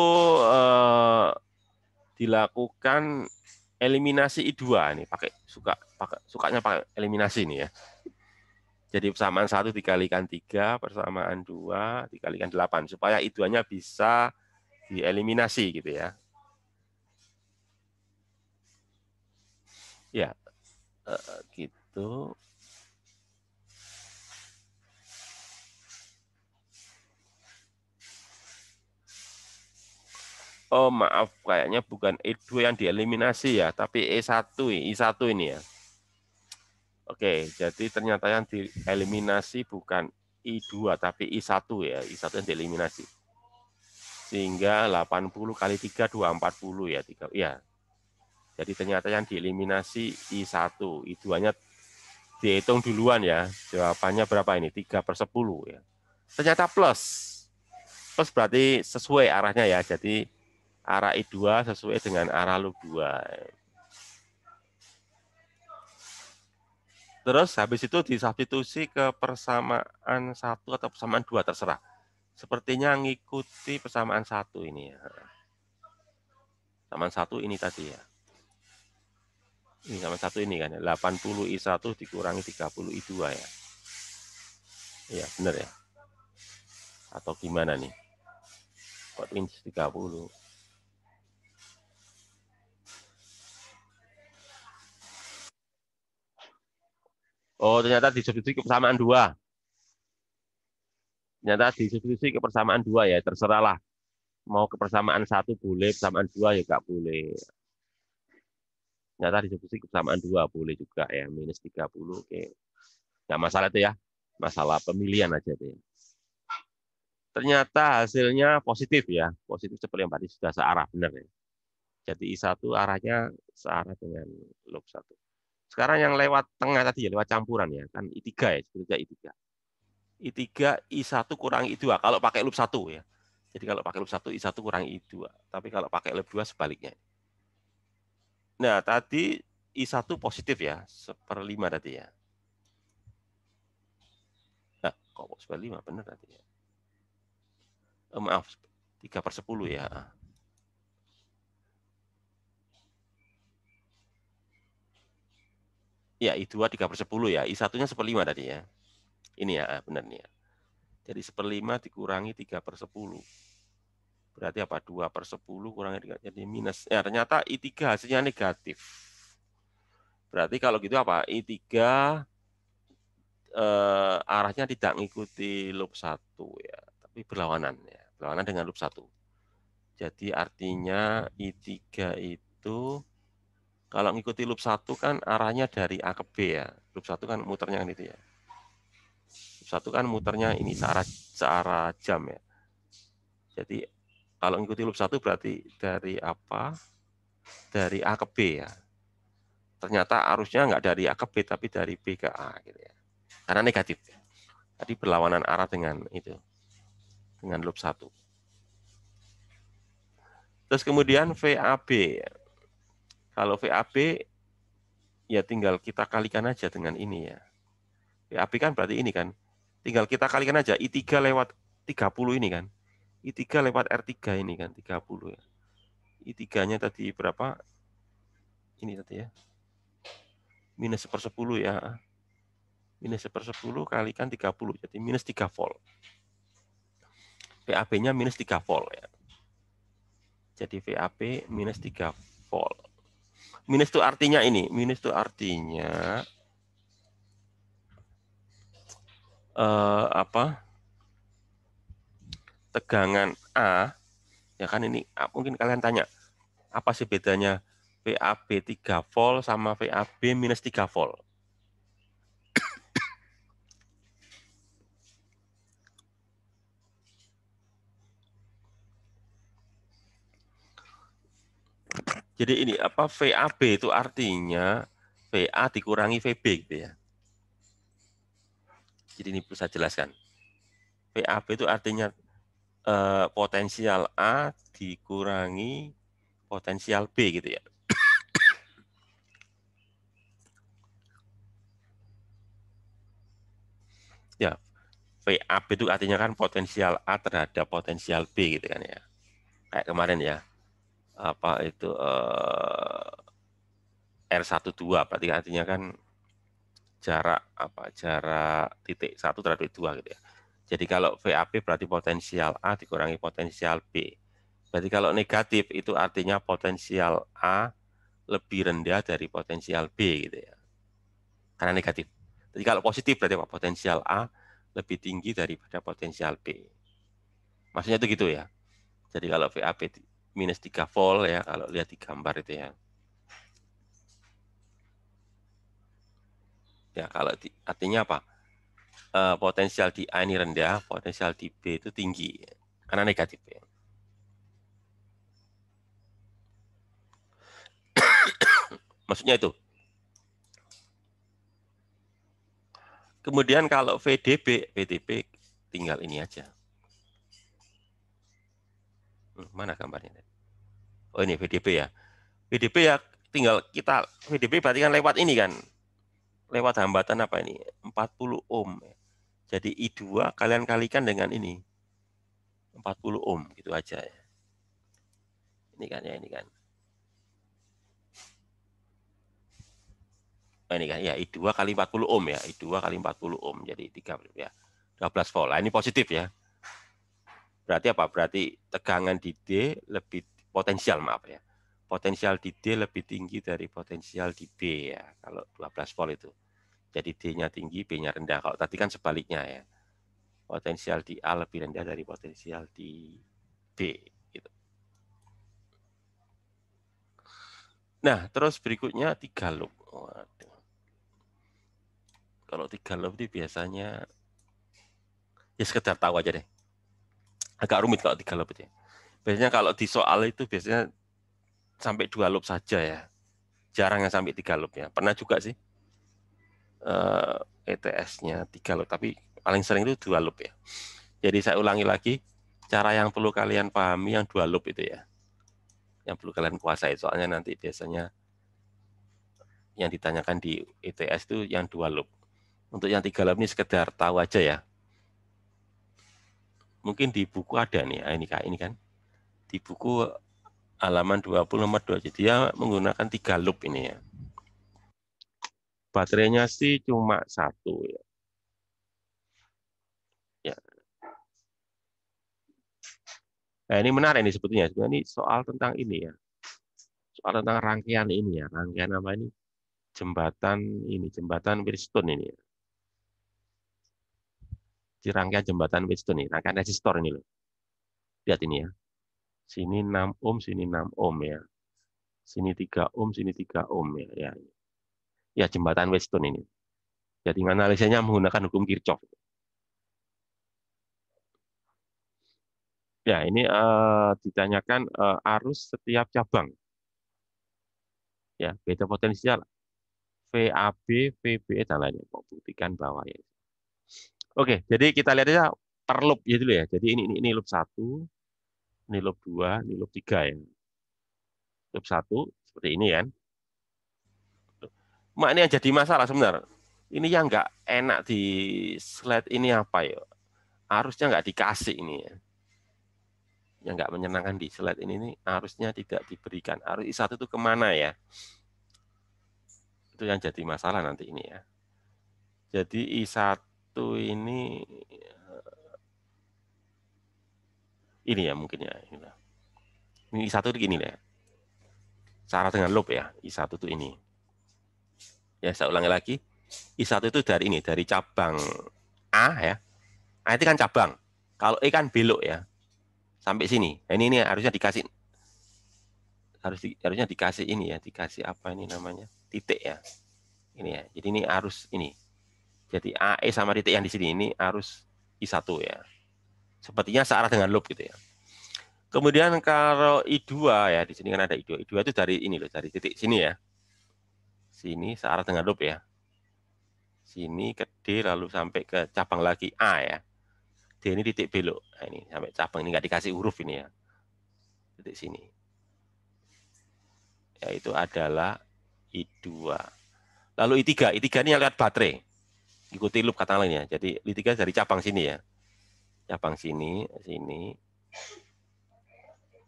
dilakukan eliminasi I2 ini sukanya pakai eliminasi ini ya. Jadi persamaan 1 dikalikan 3, persamaan 2 dikalikan 8 supaya I2-nya bisa dieliminasi gitu ya. Ya, gitu. Oh maaf, kayaknya bukan E2 yang dieliminasi ya, tapi I1 ini ya. Oke, jadi ternyata yang dieliminasi bukan I2, tapi I1 ya, I1 yang dieliminasi. Sehingga 80 kali 3, 240 ya. Ya. Jadi ternyata yang dieliminasi I1, I2-nya dihitung duluan ya. Jawabannya berapa ini? 3/10 ya. Ternyata plus. Plus berarti sesuai arahnya ya, jadi arah I2 sesuai dengan arah loop 2. Terus habis itu disubstitusi ke persamaan 1 atau persamaan 2 terserah. Sepertinya ngikuti persamaan 1 ini ya. Persamaan 1 ini tadi ya. Ini sama 1 ini kan ya. 80 I1 dikurangi 30 I2 ya. Iya, benar ya. Atau gimana nih? Kok minus 30? Oh, ternyata disubstitusi ke persamaan 2. Ternyata disubstitusi ke persamaan 2 ya, terserahlah. Mau ke persamaan 1 boleh, persamaan 2 ya nggak boleh. Ternyata disubstitusi ke persamaan 2 boleh juga ya, minus 30. Oke. Nggak masalah itu ya, masalah pemilihan aja itu ya. Ternyata hasilnya positif ya, positif seperti yang tadi sudah searah, benar ya. Jadi I1 arahnya searah dengan loop 1. Sekarang yang lewat tengah tadi ya, lewat campuran ya, kan I3 ya, sebetulnya I3. I3, I1 kurang I2, kalau pakai loop 1 ya. Jadi kalau pakai loop 1, I1 kurang I2. Tapi kalau pakai loop 2, sebaliknya. Nah, tadi I1 positif ya, 1/5 tadi ya. Nah, kok 1/5, benar tadi ya. Maaf, 3/10 ya. Ya, I2 3/10 ya. I1-nya 1/5 tadi ya. Ini ya, benar nih ya. Jadi 1/5 dikurangi 3/10. Berarti apa? 2/10 kurangi 3, jadi minus. Ya, ternyata I3 hasilnya negatif. Berarti kalau gitu apa? I3 arahnya tidak mengikuti loop 1 ya, tapi berlawanan ya. Berlawanan dengan loop 1. Jadi artinya I3 itu kalau mengikuti loop 1 kan arahnya dari A ke B ya. Loop 1 kan muternya kan itu ya. Loop 1 kan muternya ini searah jam ya. Jadi kalau mengikuti loop 1 berarti dari apa? Dari A ke B ya. Ternyata arusnya nggak dari A ke B tapi dari B ke A gitu ya. Karena negatif. Tadi berlawanan arah dengan itu. Dengan loop 1. Terus kemudian VAB. Kalau VAB ya tinggal kita kalikan aja dengan ini ya. VAB kan berarti ini kan. Tinggal kita kalikan aja I3 lewat 30 ini kan. I3 lewat R3 ini kan 30 ya. I3-nya tadi berapa? Ini tadi ya. Minus 1/10 ya. Minus 1/10 kalikan 30. Jadi minus 3 volt. VAB-nya minus 3 volt ya. Jadi VAB minus 3 volt. Minus itu artinya ini. Minus itu artinya apa? Tegangan A. Ya kan ini mungkin kalian tanya. Apa sih bedanya VAB 3 volt sama VAB minus 3 volt? Jadi ini apa VAB itu artinya VA dikurangi VB gitu ya. Jadi ini perlu saya jelaskan. VAB itu artinya potensial A dikurangi potensial B gitu ya. Ya, VAB itu artinya kan potensial A terhadap potensial B gitu kan ya. Kayak kemarin ya. Apa itu R12 berarti artinya kan jarak apa jarak titik 1 terhadap 2 gitu ya. Jadi kalau VAB berarti potensial A dikurangi potensial B. Berarti kalau negatif itu artinya potensial A lebih rendah dari potensial B gitu ya. Karena negatif. Jadi kalau positif berarti apa? Potensial A lebih tinggi daripada potensial B. Maksudnya itu gitu ya. Jadi kalau VAB minus 3 volt ya, kalau lihat di gambar itu ya. Ya, kalau artinya apa? Potensial di A ini rendah, potensial di B itu tinggi. Karena negatif ya. Maksudnya itu. Kemudian kalau VDB tinggal ini aja. Mana gambarnya? Oh ini VDB ya. VDB ya tinggal kita, VDB berarti kan lewat ini kan. Lewat hambatan apa ini? 40 ohm. Jadi I2 kalian kalikan dengan ini. 40 ohm gitu aja ya. Ini kan ya, ini kan. Nah, ini kan ya I2 kali 40 ohm ya. I2 kali 40 ohm jadi 3 ya. 12 volt. Nah, ini positif ya. Berarti apa? Berarti tegangan di D lebih potensial, maaf ya. Potensial di D lebih tinggi dari potensial di B ya, kalau 12 volt itu. Jadi D-nya tinggi, B-nya rendah. Kalau tadi kan sebaliknya ya. Potensial di A lebih rendah dari potensial di B. Gitu. Nah, terus berikutnya 3 loop. Waduh. Kalau 3 loop ini biasanya ya sekedar tahu aja deh. Agak rumit kalau 3 loop itu. Biasanya kalau di soal itu biasanya sampai 2 loop saja ya. Jarang yang sampai 3 loop ya. Pernah juga sih ETS-nya 3 loop, tapi paling sering itu 2 loop ya. Jadi saya ulangi lagi, cara yang perlu kalian pahami yang 2 loop itu ya. Yang perlu kalian kuasai, soalnya nanti biasanya yang ditanyakan di ETS itu yang 2 loop. Untuk yang 3 loop ini sekedar tahu aja ya. Mungkin di buku ada nih, ini kan. Di buku halaman 20 nomor 2, jadi dia menggunakan 3 loop ini ya. Baterainya sih cuma 1 ya. Ya. Nah, ini menarik ini sebetulnya. Sebenarnya ini soal tentang ini ya. Soal tentang rangkaian ini ya. Rangkaian apa ini? Jembatan Wheatstone ini ya. Di rangkaian jembatan Wheatstone ini, rangkaian resistor ini loh. Lihat ini ya. Sini 6 ohm, sini 6 ohm ya. Sini 3 ohm, sini 3 ohm ya. Ya, jembatan Wheatstone ini. Jadi analisanya menggunakan hukum Kirchhoff. Ya, ini ditanyakan arus setiap cabang. Ya, beda potensial VAB, VBE dan lainnya. Mau buktikan bahwa ya. Oke, jadi kita lihat aja per loop ya dulu ya. Jadi ini loop 1, ini loop 2, ini loop 3 ya. Loop 1 seperti ini kan. Mak, ini yang jadi masalah sebenarnya. Ini yang nggak enak di slide ini apa ya? Harusnya nggak dikasih ini ya. Yang nggak menyenangkan di slide ini harusnya tidak diberikan. Arus I1 itu kemana ya? Itu yang jadi masalah nanti ini ya. Jadi I1 ini ya mungkin ya. Ini I1 itu gini ya. Cara dengan loop ya. I1 itu ini. Ya, saya ulangi lagi. I1 itu dari ini, dari cabang A ya. A itu kan cabang. Kalau E kan belok ya. Sampai sini. Nah, ini harusnya dikasih harusnya dikasih ini ya, dikasih apa ini namanya? Titik ya. Ini ya. Jadi ini arus ini. Jadi AE sama titik yang di sini ini arus I1 ya. Sepertinya searah dengan loop gitu ya. Kemudian kalau I2 ya, di sini kan ada I2. I2 itu dari ini loh, dari titik sini ya. Sini searah dengan loop ya. Sini ke D lalu sampai ke cabang lagi A ya. D ini titik belok. Nah, ini sampai cabang ini nggak dikasih huruf ini ya. Titik sini. Yaitu adalah I2. Lalu I3 ini yang lewat baterai. Ikuti loop kata lainnya. Jadi I3 dari cabang sini ya. Cabang sini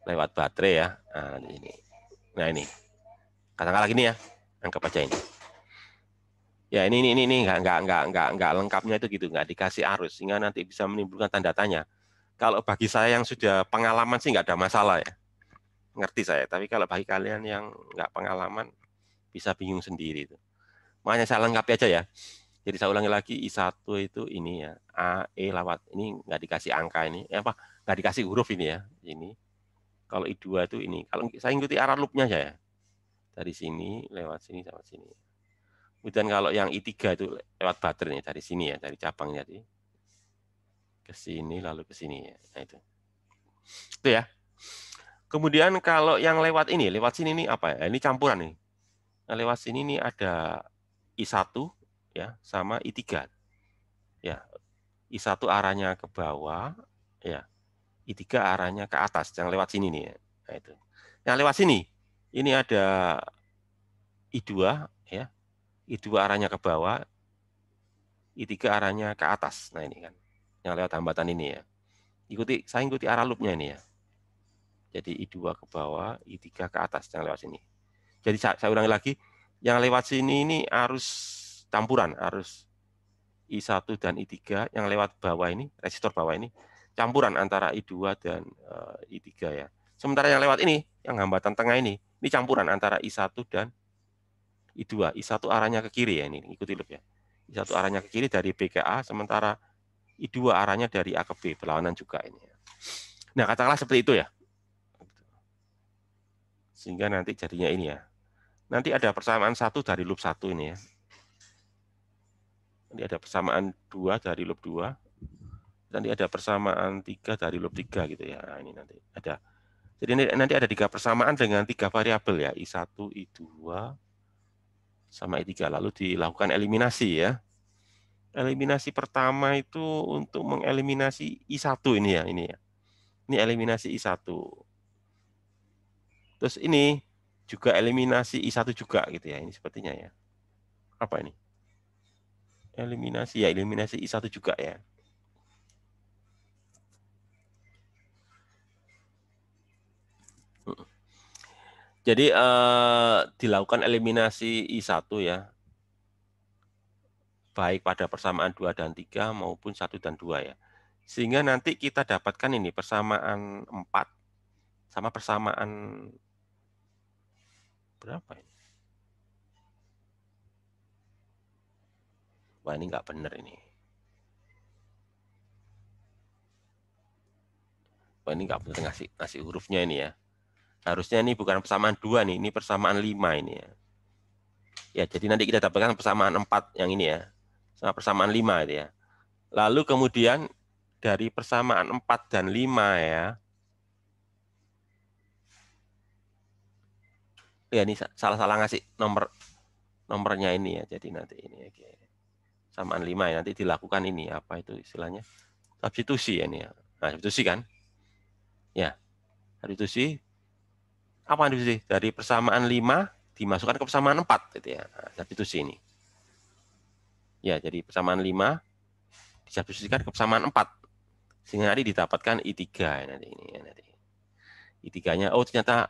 lewat baterai ya. Nah, ini. Nah, ini. Katakanlah gini ya. Anggap aja ini. Ya, ini nggak lengkapnya itu gitu, nggak dikasih arus sehingga nanti bisa menimbulkan tanda tanya. Kalau bagi saya yang sudah pengalaman sih nggak ada masalah ya. Ngerti saya, tapi kalau bagi kalian yang nggak pengalaman bisa bingung sendiri itu. Makanya saya lengkapi aja ya. Jadi saya ulangi lagi, I1 itu ini ya, A, E lewat, ini nggak dikasih angka ini, nggak dikasih huruf ini ya, ini. Kalau I2 itu ini, kalau saya ikuti arah loopnya aja ya, dari sini, lewat sini, sama sini. Kemudian kalau yang I3 itu lewat baterai nih, dari sini ya, dari cabangnya tadi. Ke sini, lalu ke sini ya, nah itu. Itu ya. Kemudian kalau yang lewat sini ini apa ya, ini campuran nih. Nah, lewat sini ini ada I1, ya sama I3 ya. I1 arahnya ke bawah ya, I3 arahnya ke atas yang lewat sini nih ya. Nah, itu yang lewat sini ini ada I2 ya, I2 arahnya ke bawah, I3 arahnya ke atas. Nah, ini kan yang lewat hambatan ini ya. Saya ikuti arah loopnya ini ya. Jadi I2 ke bawah, I3 ke atas yang lewat sini. Jadi saya ulangi lagi, yang lewat sini ini arus campuran, arus I1 dan I3, yang lewat bawah ini, resistor bawah ini, campuran antara I2 dan I3 ya. Sementara yang lewat ini, yang hambatan tengah ini campuran antara I1 dan I2. I1 arahnya ke kiri ya, ini ikuti loop ya. I1 arahnya ke kiri dari B ke A, sementara I2 arahnya dari A ke B, berlawanan juga ini. Nah, katakanlah seperti itu ya. Sehingga nanti jadinya ini ya. Nanti ada persamaan 1 dari loop 1 ini ya. Nanti ada persamaan 2 dari loop 2. Nanti ada persamaan 3 dari loop 3 gitu ya. Nah, ini nanti ada. Jadi nanti ada 3 persamaan dengan 3 variabel ya, I1, I2, sama I3. Lalu dilakukan eliminasi ya. Eliminasi pertama itu untuk mengeliminasi I1 ini ya. Ini eliminasi I1. Terus ini juga eliminasi I1 juga gitu ya. Ini sepertinya ya. Apa ini? Eliminasi ya, eliminasi I1 juga ya. Jadi dilakukan eliminasi I1 ya. Baik pada persamaan 2 dan 3 maupun 1 dan 2 ya. Sehingga nanti kita dapatkan ini persamaan 4 sama persamaan berapa ini? Wah, ini nggak benar ini. Wah, ini nggak benar ngasih hurufnya ini ya. Harusnya ini bukan persamaan 2 nih, ini persamaan 5 ini ya. Ya, jadi nanti kita dapatkan persamaan 4 yang ini ya. Sama persamaan 5 itu ya. Lalu kemudian dari persamaan 4 dan 5 ya. Ya, ini salah-salah ngasih nomornya ini ya. Jadi nanti ini oke. Samaan 5 ya, nanti dilakukan ini apa itu istilahnya? Substitusi ya ini ya. Nah, substitusi kan? Ya. Substitusi apa substitusi? Dari persamaan 5 dimasukkan ke persamaan 4 gitu ya. Nah, substitusi ini. Ya, jadi persamaan 5 disubstitusikan ke persamaan 4. Sehingga nanti didapatkan I3 ya, nanti ini ya nanti. I3-nya ternyata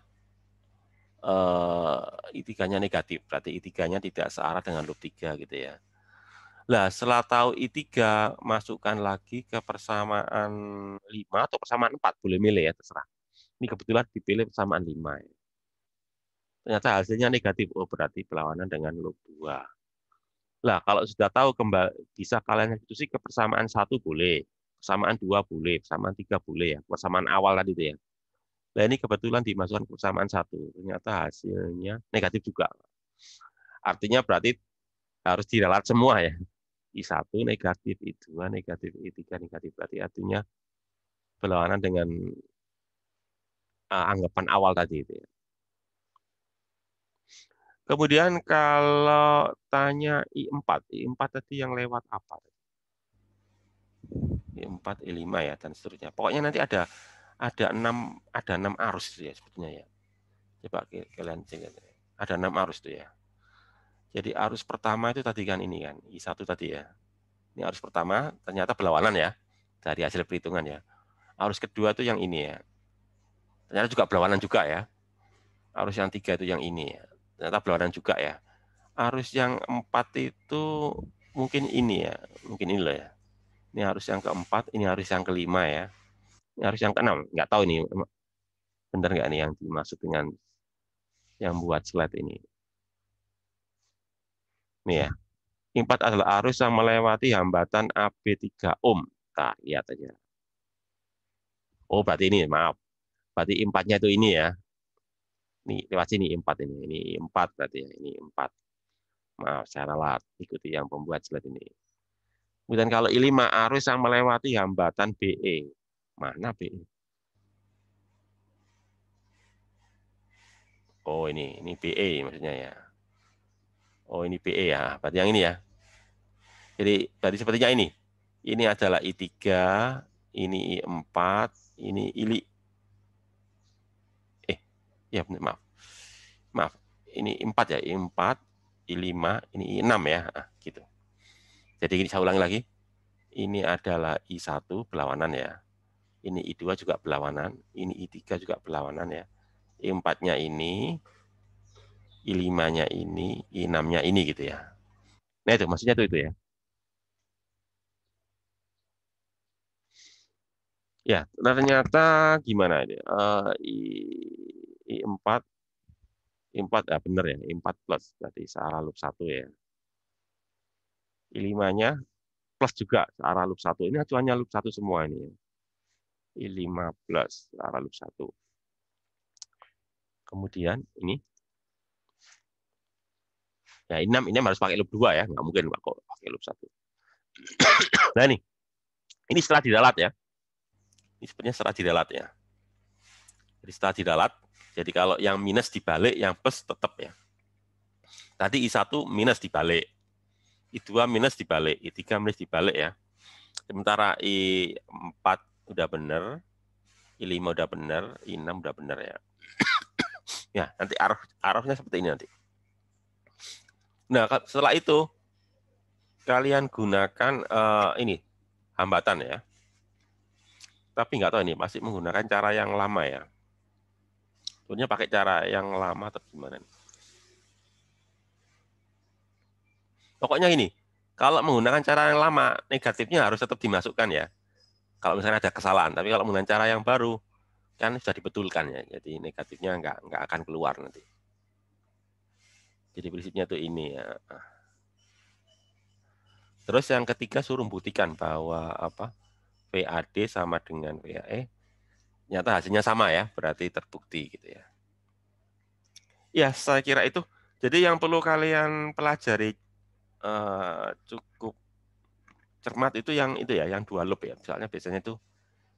I3-nya negatif, berarti I3-nya tidak searah dengan loop 3 gitu ya. Nah, setelah tahu I3, masukkan lagi ke persamaan 5 atau persamaan 4, boleh milih ya, terserah. Ini kebetulan dipilih persamaan 5 ya. Ternyata hasilnya negatif, berarti berlawanan dengan loop 2. Nah, kalau sudah tahu bisa kalian substitusi ke persamaan 1 boleh, persamaan 2 boleh, persamaan 3 boleh ya, persamaan awal tadi itu ya. Nah, ini kebetulan dimasukkan ke persamaan 1, ternyata hasilnya negatif juga. Artinya berarti harus diralat semua ya. I1 negatif, I2 negatif, I3 negatif. Berarti artinya berlawanan dengan anggapan awal tadi itu ya. Kemudian kalau tanya I4 tadi yang lewat apa? I4, I5 ya dan seterusnya. Pokoknya nanti ada 6 arus itu ya sebetulnya ya. Coba kalian cek. Ada 6 arus itu ya. Jadi arus pertama itu tadi kan ini kan, I1 tadi ya. Ini arus pertama ternyata berlawanan ya dari hasil perhitungan ya. Arus kedua itu yang ini ya. Ternyata juga berlawanan juga ya. Arus yang 3 itu yang ini ya. Ternyata berlawanan juga ya. Arus yang 4 itu mungkin ini ya. Mungkin ini loh ya. Ini arus yang keempat, ini arus yang kelima ya. Ini arus yang keenam. Nggak tahu ini benar nggak nih yang dimaksud dengan yang buat slide ini. Nih ya. 4 adalah arus yang melewati hambatan AB 3 ohm. Nah, lihat aja. Oh, berarti ini, maaf. Berarti 4-nya itu ini ya. Ini lewat sini 4 ini. Ini 4 berarti ya. Ini 4. Maaf, saya ralat. Ikuti yang pembuat slide ini. Kemudian kalau I5 arus yang melewati hambatan BE. Mana BE? Oh, ini BE maksudnya ya. Oh, ini BE ya. Berarti yang ini ya. Jadi berarti sepertinya ini. Ini adalah I3, ini I4, ini I5. Ya, maaf. Maaf. Ini I4 ya, I4, I5, ini I6 ya. Nah, gitu. Jadi ini saya ulangi lagi. Ini adalah I1 berlawanan ya. Ini I2 juga berlawanan, ini I3 juga berlawanan ya. I4-nya ini, I5-nya ini, I6-nya ini gitu ya. Nah itu maksudnya itu ya. Ya, ternyata gimana ini? I4 ya benar ya, I4 plus berarti searah loop 1 ya. I5-nya plus juga searah loop 1. Ini acuannya loop 1 semua ini. I5 plus searah loop 1. Kemudian ini ya I6 ini harus pakai loop 2 ya, nggak mungkin kok pakai loop 1. Nah ini setelah diralat ya. Ini sebenarnya setelah diralat ya. Jadi setelah diralat, jadi kalau yang minus dibalik, yang plus tetap ya. Tadi I1 minus dibalik, I2 minus dibalik, I3 minus dibalik ya. Sementara I4 udah benar, I5 udah benar, I6 udah benar ya. Ya, nanti arahnya seperti ini nanti. Nah, setelah itu kalian gunakan ini hambatan ya. Tapi nggak tahu ini masih menggunakan cara yang lama ya. Sebenarnya pakai cara yang lama atau gimana? Pokoknya ini, kalau menggunakan cara yang lama, negatifnya harus tetap dimasukkan ya. Kalau misalnya ada kesalahan, tapi kalau menggunakan cara yang baru, kan sudah dibetulkan ya. Jadi negatifnya nggak akan keluar nanti. Jadi prinsipnya tuh ini ya. Terus yang ketiga suruh buktikan bahwa VAD sama dengan VAE. Ternyata hasilnya sama ya, berarti terbukti gitu ya. Ya, saya kira itu. Jadi yang perlu kalian pelajari cukup cermat itu ya, yang 2 loop ya. Misalnya biasanya itu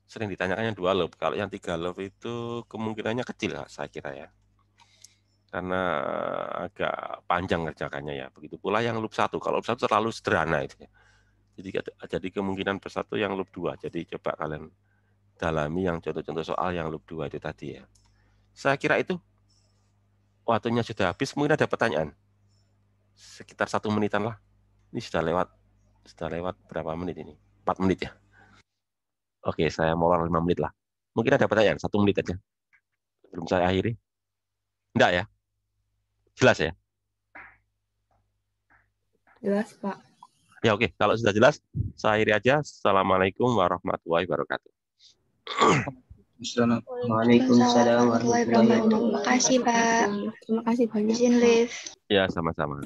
sering ditanyakan yang 2 loop. Kalau yang 3 loop itu kemungkinannya kecil saya kira ya. Karena agak panjang kerjakannya ya. Begitu pula yang loop 1. Kalau loop 1 terlalu sederhana itu ya. Jadi kemungkinan bersatu yang loop 2. Jadi coba kalian dalami yang contoh-contoh soal yang loop 2 itu tadi ya. Saya kira itu waktunya sudah habis. Mungkin ada pertanyaan. Sekitar 1 menitan lah. Ini sudah lewat berapa menit ini? 4 menit ya. Oke, saya molor 5 menit lah. Mungkin ada pertanyaan, 1 menit aja. Belum saya akhiri. Enggak ya? Jelas ya? Jelas, Pak. Ya oke, kalau sudah jelas, saya akhiri aja. Assalamualaikum warahmatullahi wabarakatuh. Waalaikumsalam warahmatullahi wabarakatuh. Terima kasih, Pak. Terima kasih banyak. Izin live. Ya, sama-sama.